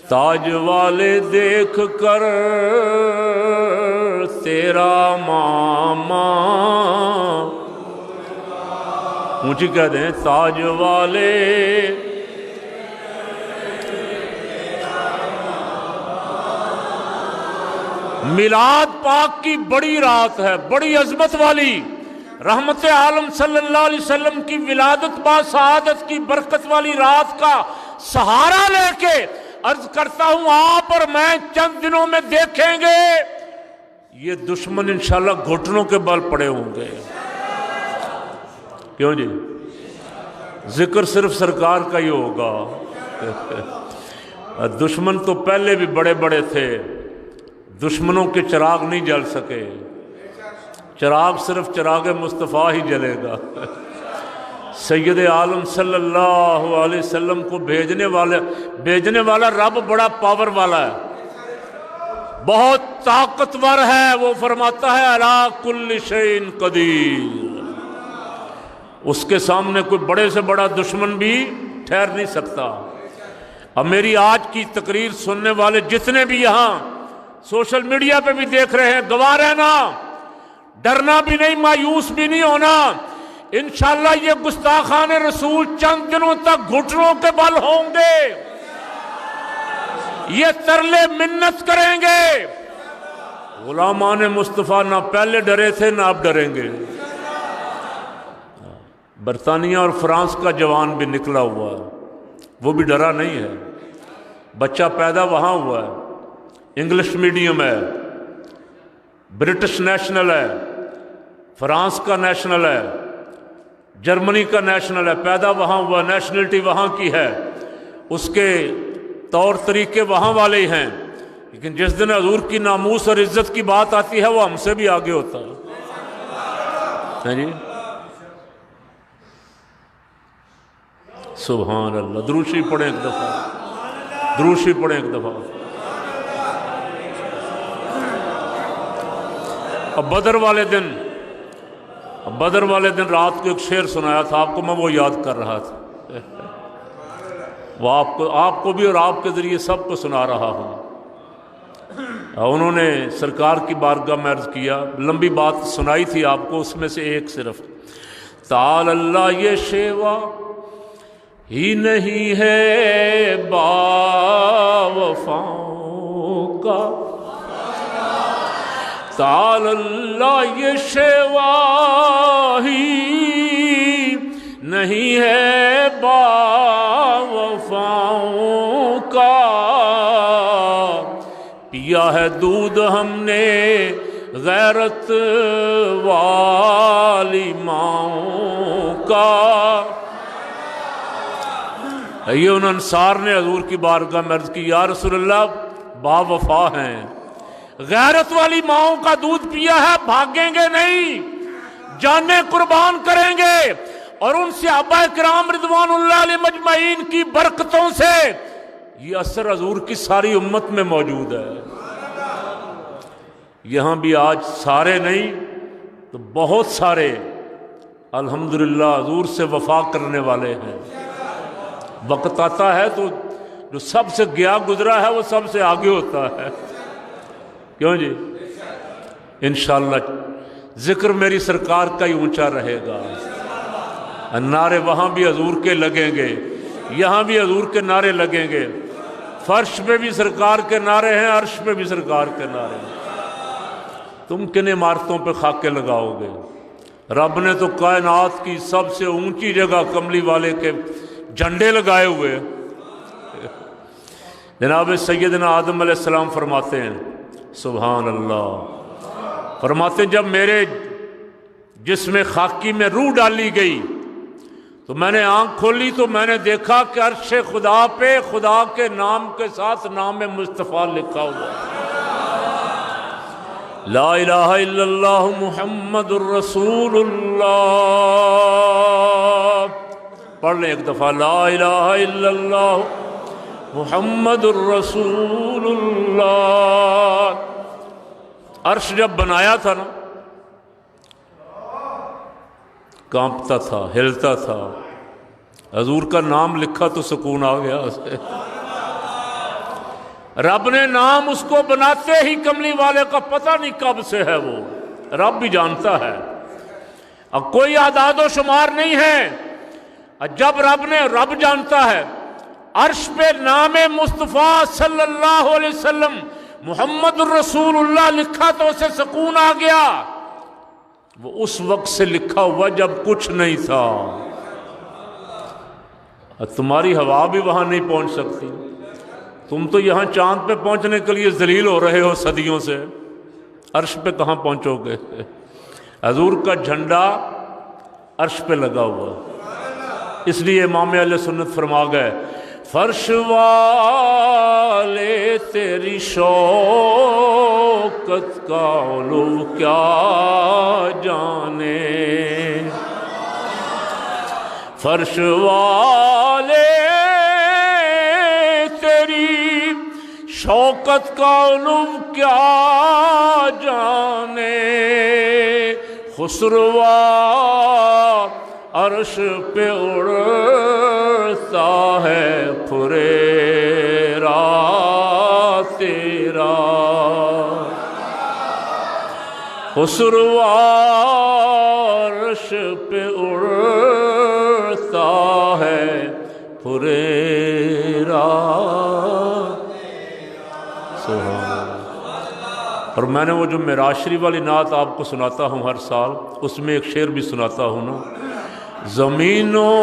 تاج والے دیکھ کر تیرا ماما، اونچی کہہ دیں، تاج والے میلاد پاک کی بڑی رات ہے، بڑی عظمت والی، رحمت عالم صلی اللہ علیہ وسلم کی ولادت با سعادت کی برکت والی رات کا سہارا لے کے عرض کرتا ہوں آپ اور میں چند دنوں میں دیکھیں گے یہ دشمن انشاءاللہ گھٹنوں کے بل پڑے ہوں گے۔ کیوں جی؟ ذکر صرف سرکار کا ہی ہوگا۔ دشمن تو پہلے بھی بڑے بڑے تھے، دشمنوں کے چراغ نہیں جل سکے، چراغ صرف چراغ مصطفیٰ ہی جلے گا۔ سید عالم صلی اللہ علیہ وسلم کو بھیجنے والا رب بڑا پاور والا ہے، بہت طاقتور ہے۔ وہ فرماتا ہے علی کل شیء قدیر، اس کے سامنے کوئی بڑے سے بڑا دشمن بھی ٹھہر نہیں سکتا۔ اب میری آج کی تقریر سننے والے جتنے بھی یہاں سوشل میڈیا پہ بھی دیکھ رہے ہیں، گواہ رہنا، ڈرنا بھی نہیں، مایوس بھی نہیں ہونا۔ انشاءاللہ یہ گستاخان رسول چند دنوں تک گھٹنوں کے بل ہوں گے، یہ ترلے منت کریں گے۔ غلامان مصطفیٰ نہ پہلے ڈرے تھے نہ اب ڈریں گے۔ برطانیہ اور فرانس کا جوان بھی نکلا ہوا ہے، وہ بھی ڈرا نہیں ہے، بچہ پیدا وہاں ہوا ہے، انگلش میڈیم ہے، برٹش نیشنل ہے، فرانس کا نیشنل ہے، جرمنی کا نیشنل ہے، پیدا وہاں ہوا، نیشنلٹی وہاں کی ہے، اس کے طور طریقے وہاں والے ہی ہیں، لیکن جس دن حضور کی ناموس اور عزت کی بات آتی ہے وہ ہم سے بھی آگے ہوتا ہے جی۔ سبحان اللہ، دروشی پڑھیں ایک دفعہ، دروشی پڑھیں ایک دفعہ۔ اب بدر والے دن رات کو ایک شعر سنایا تھا آپ کو، میں وہ یاد کر رہا تھا، وہ آپ کو بھی اور آپ کے ذریعے سب کو سنا رہا ہوں۔ انہوں نے سرکار کی بارگاہ میں عرض کیا، لمبی بات سنائی تھی آپ کو، اس میں سے ایک صرف، تعالی اللہ یہ شیوا ہی نہیں ہے با وفاؤں کا، تعالی اللہ یہ شیوا ہی نہیں ہے با وفاؤں کا، پیا ہے دودھ ہم نے غیرت والی ماؤں کا، یہ ان انصار نے حضور کی بارگاہ میں عرض کی، یا رسول اللہ با وفا ہیں، غیرت والی ماؤں کا دودھ پیا ہے، بھاگیں گے نہیں، جانیں قربان کریں گے، اور ان صحابہ کرام رضوان اللہ علیہ مجمعین کی برکتوں سے یہ اثر حضور کی ساری امت میں موجود ہے۔ یہاں بھی آج سارے نہیں تو بہت سارے الحمدللہ حضور سے وفا کرنے والے ہیں۔ وقت آتا ہے تو جو سب سے گیا گزرا ہے وہ سب سے آگے ہوتا ہے، کیوں جی؟ انشاءاللہ ذکر میری سرکار کا ہی اونچا رہے گا، نعرے وہاں بھی حضور کے لگیں گے، یہاں بھی حضور کے نعرے لگیں گے، فرش پہ بھی سرکار کے نعرے ہیں، عرش پہ بھی سرکار کے نعرے ہیں۔ تم کن عمارتوں پہ خاکے لگاؤ گے؟ رب نے تو کائنات کی سب سے اونچی جگہ کملی والے کے جھنڈے لگائے ہوئے۔ جناب سیدنا آدم علیہ السلام فرماتے ہیں، سبحان اللہ، فرماتے ہیں جب میرے جسم خاکی میں روح ڈالی گئی تو میں نے آنکھ کھولی تو میں نے دیکھا کہ عرش خدا پہ خدا کے نام کے ساتھ نام مصطفیٰ لکھا ہوا ہے، لا الہ الا اللہ محمد الرسول اللہ۔ پڑھ لیں ایک دفعہ، لا الہ الا اللہ محمد الرسول اللہ۔ عرش جب بنایا تھا نا، کانپتا تھا، ہلتا تھا، حضور کا نام لکھا تو سکون آ گیا اسے۔ رب نے نام اس کو بناتے ہی کملی والے کا پتہ نہیں کب سے ہے، وہ رب بھی جانتا ہے، اب کوئی اعداد و شمار نہیں ہے، جب رب جانتا ہے، عرش پہ نام مصطفیٰ صلی اللہ علیہ وسلم محمد الرسول اللہ لکھا تو اسے سکون آ گیا۔ وہ اس وقت سے لکھا ہوا جب کچھ نہیں تھا، تمہاری ہوا بھی وہاں نہیں پہنچ سکتی، تم تو یہاں چاند پہ پہنچنے کے لیے ذلیل ہو رہے ہو صدیوں سے، عرش پہ کہاں پہنچو گے؟ حضور کا جھنڈا عرش پہ لگا ہوا، اس لیے امام اہل سنت فرما گئے، فرش والے تیری شوکت کا علو کیا جانے، فرش والے تیری شوکت کا علو کیا جانے، خسروا عرش پہ اڑتا ہے پھریرا تیرا، خسروا عرش پہ اڑتا ہے پھریرا۔ اور میں نے وہ جو معراج والی نعت آپ کو سناتا ہوں ہر سال، اس میں ایک شعر بھی سناتا ہوں نا، زمینوں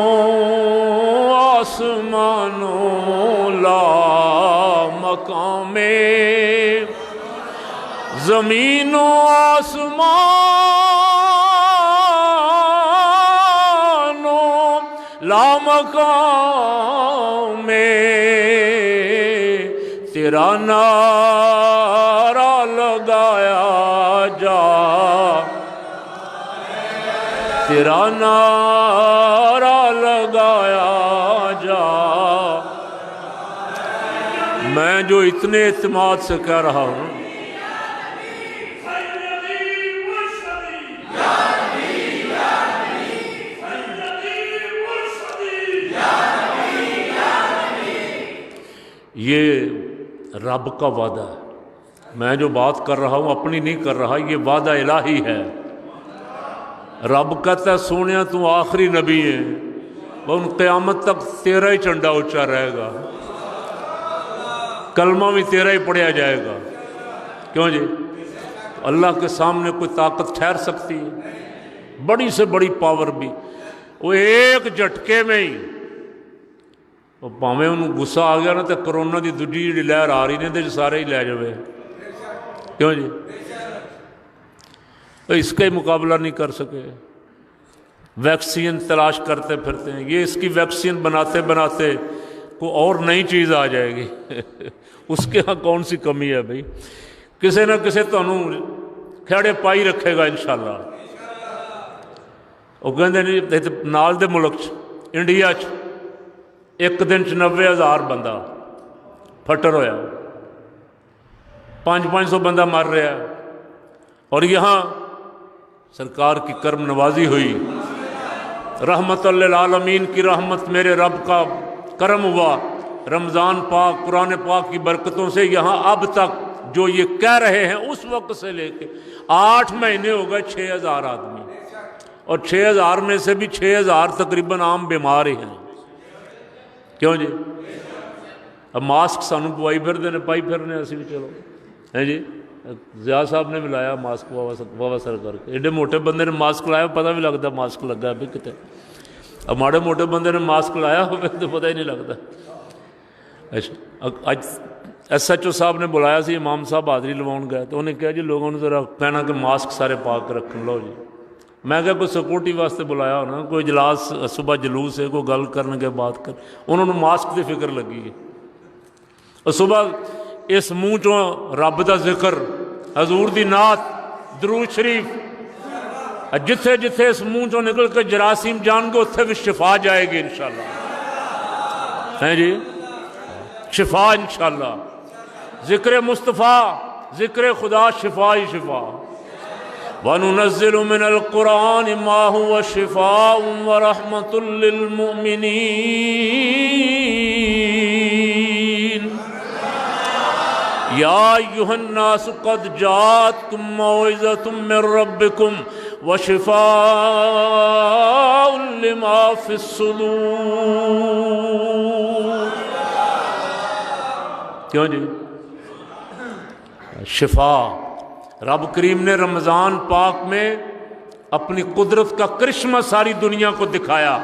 آسمانوں لا مقام، زمینوں آسمانوں لا مقام، تیرا نعرہ لگایا جا، تیرا نعرہ لگایا جا، میں جو اتنے اعتماد سے کہہ رہا ہوں، یہ رب کا وعدہ ہے، میں جو بات کر رہا ہوں اپنی نہیں کر رہا، یہ وعدہ الہی ہے۔ رب کہتا ہے سونیا تو آخری نبی ہے، وہ ان قیامت تک تیرا ہی چنڈا اونچا رہے گا، کلمہ بھی تیرا ہی پڑھیا جائے گا، کیوں جی؟ اللہ کے سامنے کوئی طاقت ٹھہر سکتی ہے؟ بڑی سے بڑی پاور بھی وہ ایک جھٹکے میں ہی، پاویں انہوں غصہ آ گیا نا تو کرونا دی دوجی جڑی لہر آ رہی نے تے سارے ہی لے جاوے، کیوں جی؟ اس کا ہی مقابلہ نہیں کر سکے، ویکسین تلاش کرتے پھرتے ہیں، یہ اس کی ویکسین بناتے بناتے کوئی اور نئی چیز آ جائے گی اس کے ہاں کون سی کمی ہے بھائی؟ کسی نہ کسی تمہیں کھیڑے پائی رکھے گا انشاءاللہ۔ وہ کہتے نہیں نال دے ملک انڈیا ایک دن 90,000 بندہ پھٹر ہویا، 500 بندہ مر رہا ہے، اور یہاں سرکار کی کرم نوازی ہوئی، رحمت للعالمین کی رحمت، میرے رب کا کرم ہوا، رمضان پاک قرآن پاک کی برکتوں سے یہاں اب تک جو یہ کہہ رہے ہیں اس وقت سے لے کے 8 مہینے ہو گئے 6,000 آدمی، اور 6,000 میں سے بھی 6,000 تقریباً عام بیمار ہی ہیں۔ کیوں جی؟ اب ماسک سانوں پوائی پھرنے اسی بھی چلو ہیں جی۔ ضیاء صاحب نے بھی لایا ماسک واوا سر کر کے، ایڈے موٹے بندے نے ماسک لایا پتہ بھی لگتا ماسک لگا بھی کتے، اب ماڑے موٹے بندے نے ماسک لایا ہوئے تو پتہ ہی نہیں لگتا۔ اچھا ایس ایچ او صاحب نے بلایا سی، امام صاحب حاضری لواؤن گئے تو انہیں کہا جی لوگوں نے ذرا کہنا کہ ماسک سارے پا کے رکھن لو جی۔ میں کہا کوئی سیکورٹی واسطے بلایا ہونا، کوئی اجلاس صبح جلوس ہے، کوئی گل کرنے کے بات کر، انہوں نے ماسک کی فکر لگی ہے۔ اور صبح اس منہ چوں رب دا ذکر، حضور دی نعت، درود شریف، جتھے جتھے اس منہ چوں نکل کے جراثیم جان گے اتھے بھی شفا جائے گی انشاءاللہ، ہیں جی، شفا انشاءاللہ۔ ذکر مصطفیٰ، ذکر خدا، شفا ہی شفا۔ وَنُنَزِّلُ مِنَ الْقُرْآنِ مَا هُوَ شِفَاءٌ وَرَحْمَةٌ لِّلْمُؤْمِنِينَ يَا أَيُّهَا النَّاسُ قَدْ جَاءَتْكُم مَّوْعِظَةٌ مِّن رَّبِّكُمْ وَشِفَاءٌ لِّمَا فِي الصُّدُورِ۔ کیوں جی؟ شفا۔ رب کریم نے رمضان پاک میں اپنی قدرت کا کرشمہ ساری دنیا کو دکھایا۔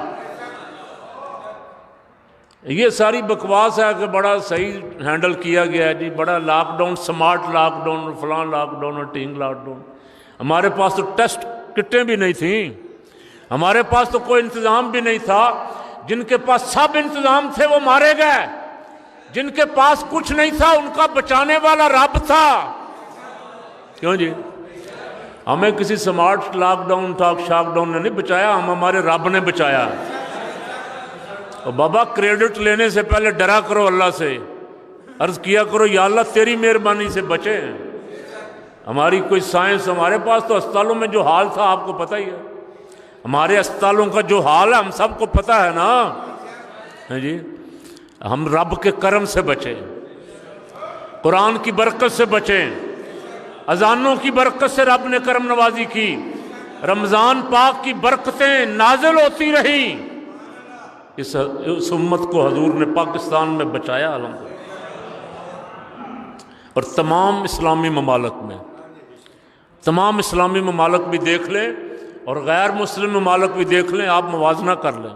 یہ ساری بکواس ہے کہ بڑا صحیح ہینڈل کیا گیا ہے جی، بڑا lockdown, smart lockdown, فلان لاک ڈاؤن اور ٹینگ لاک ڈاؤن۔ ہمارے پاس تو ٹیسٹ کٹیں بھی نہیں تھیں، ہمارے پاس تو کوئی انتظام بھی نہیں تھا۔ جن کے پاس سب انتظام تھے وہ مارے گئے، جن کے پاس کچھ نہیں تھا ان کا بچانے والا رب تھا۔ کیوں جی؟ ہمیں کسی سمارٹ لاک ڈاؤن شاک ڈاؤن نے نہیں بچایا، ہمارے رب نے بچایا۔ اور بابا کریڈٹ لینے سے پہلے ڈرا کرو اللہ سے، عرض کیا کرو یا اللہ تیری مہربانی سے بچے۔ ہماری کوئی سائنس، ہمارے پاس تو اسپتالوں میں جو حال تھا آپ کو پتہ ہی ہے، ہمارے اسپتالوں کا جو حال ہے ہم سب کو پتہ ہے نا، ہیں جی۔ ہم رب کے کرم سے بچیں، قرآن کی برکت سے بچیں، اذانوں کی برکت سے رب نے کرم نوازی کی، رمضان پاک کی برکتیں نازل ہوتی رہیں، اس امت کو حضور نے پاکستان میں بچایا الحمدللہ۔ اور تمام اسلامی ممالک میں، تمام اسلامی ممالک بھی دیکھ لیں اور غیر مسلم ممالک بھی دیکھ لیں، آپ موازنہ کر لیں،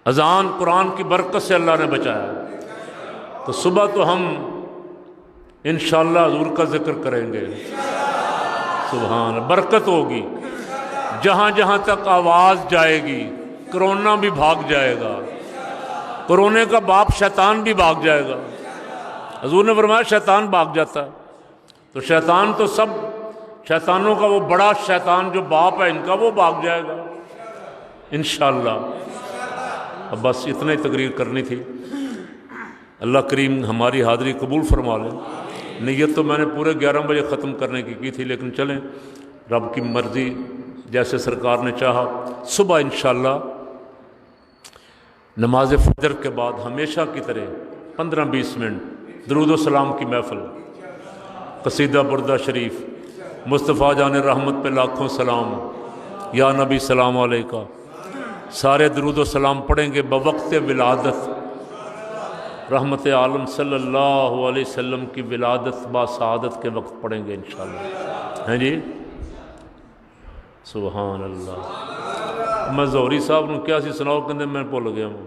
اذان قرآن کی برکت سے اللہ نے بچایا۔ تو صبح تو ہم انشاءاللہ حضور کا ذکر کریں گے، سبحان، برکت ہوگی، جہاں جہاں تک آواز جائے گی کرونا بھی بھاگ جائے گا، کرونے کا باپ شیطان بھی بھاگ جائے گا۔ حضور نے فرمایا شیطان بھاگ جاتا ہے، تو شیطان تو سب شیطانوں کا وہ بڑا شیطان جو باپ ہے ان کا وہ بھاگ جائے گا انشاءاللہ۔ اب بس اتنا ہی تقریر کرنی تھی، اللہ کریم ہماری حاضری قبول فرما لے۔ نیت تو میں نے پورے 11 بجے ختم کرنے کی تھی، لیکن چلیں رب کی مرضی جیسے سرکار نے چاہا۔ صبح انشاءاللہ نماز فجر کے بعد ہمیشہ کی طرح 15-20 منٹ درود و سلام کی محفل، قصیدہ بردہ شریف، مصطفیٰ جان رحمت پہ لاکھوں سلام، یا نبی سلام علیکہ، سارے درود و سلام پڑھیں گے بوقت ولادت، رحمت عالم صلی اللہ علیہ وسلم کی ولادت با سعادت کے وقت پڑھیں گے انشاءاللہ، ہیں جی، سبحان اللہ۔ میں زہری صاحب نے کیا سی سناؤ، کہندے میں بھول گیا ہوں،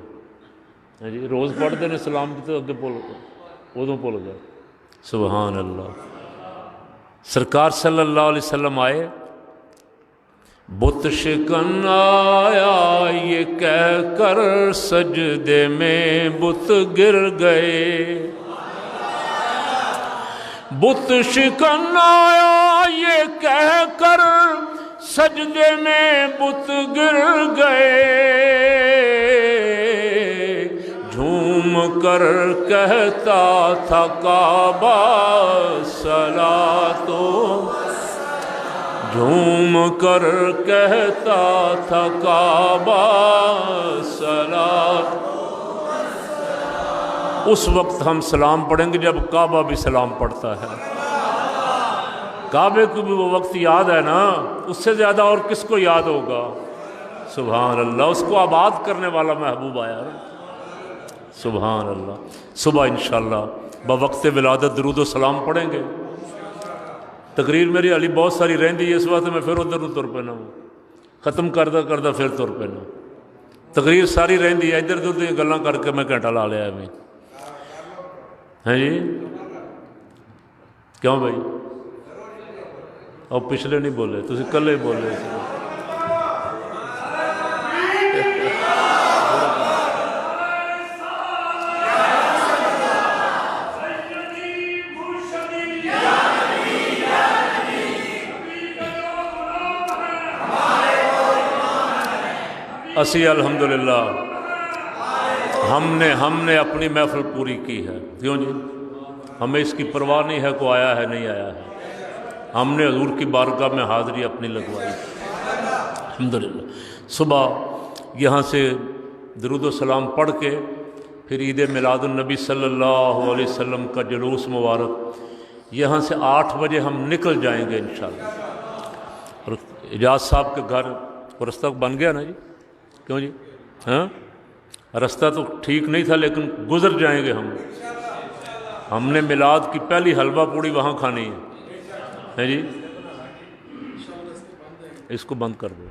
ہیں جی، روز پڑھتے ہیں سلام کی تو اگے ادوں بھول گیا، سبحان اللہ۔ سرکار صلی اللہ علیہ وسلم آئے، بت شکن آیا یہ کہہ کر سجدے میں بت گر گئے، بت شکن آیا یہ کہہ کر سجدے میں بت گر گئے، جھوم کر کہتا تھا کعبہ صلاۃ، جھوم کر کہتا تھا کعبہ صلاۃ۔ اس وقت ہم سلام پڑھیں گے جب کعبہ بھی سلام پڑھتا ہے۔ کعبے کو بھی وہ وقت یاد ہے نا، اس سے زیادہ اور کس کو یاد ہوگا؟ سبحان اللہ، اس کو آباد کرنے والا محبوب آیا نا، سبحان اللہ۔ صبح انشاءاللہ بوقت ولادت درود و سلام پڑھیں گے۔ تقریر میری علی بہت ساری رہندی ہے، اس وقت میں پھر ادھر تر پینا ہوں، ختم کردہ پھر تر پینا۔ تقریر ساری رہندی ہے، ادھر ادھر دی گلاں کر کے میں گھنٹہ لا لیا میں، ہیں جی کیوں بھائی؟ اور پچھلے نہیں بولے، تسی کلے بولے۔ اسی الحمدللہ ہم نے اپنی محفل پوری کی ہے، کیوں جی؟ ہمیں اس کی پرواہ نہیں ہے کو آیا ہے نہیں آیا ہے، ہم نے حضور کی بارگاہ میں حاضری اپنی لگوائی الحمدللہ۔ صبح یہاں سے درود و سلام پڑھ کے پھر عید میلاد النبی صلی اللہ علیہ وسلم کا جلوس مبارک، یہاں سے 8 بجے ہم نکل جائیں گے انشاءاللہ۔ اور اجاز صاحب کے گھر وہ رستہ بن گیا نا جی، کیوں جی؟ ہاں رستہ تو ٹھیک نہیں تھا لیکن گزر جائیں گے ہم نے میلاد کی پہلی حلوہ پوڑی وہاں کھانی ہے جی، اس کو بند کر دو۔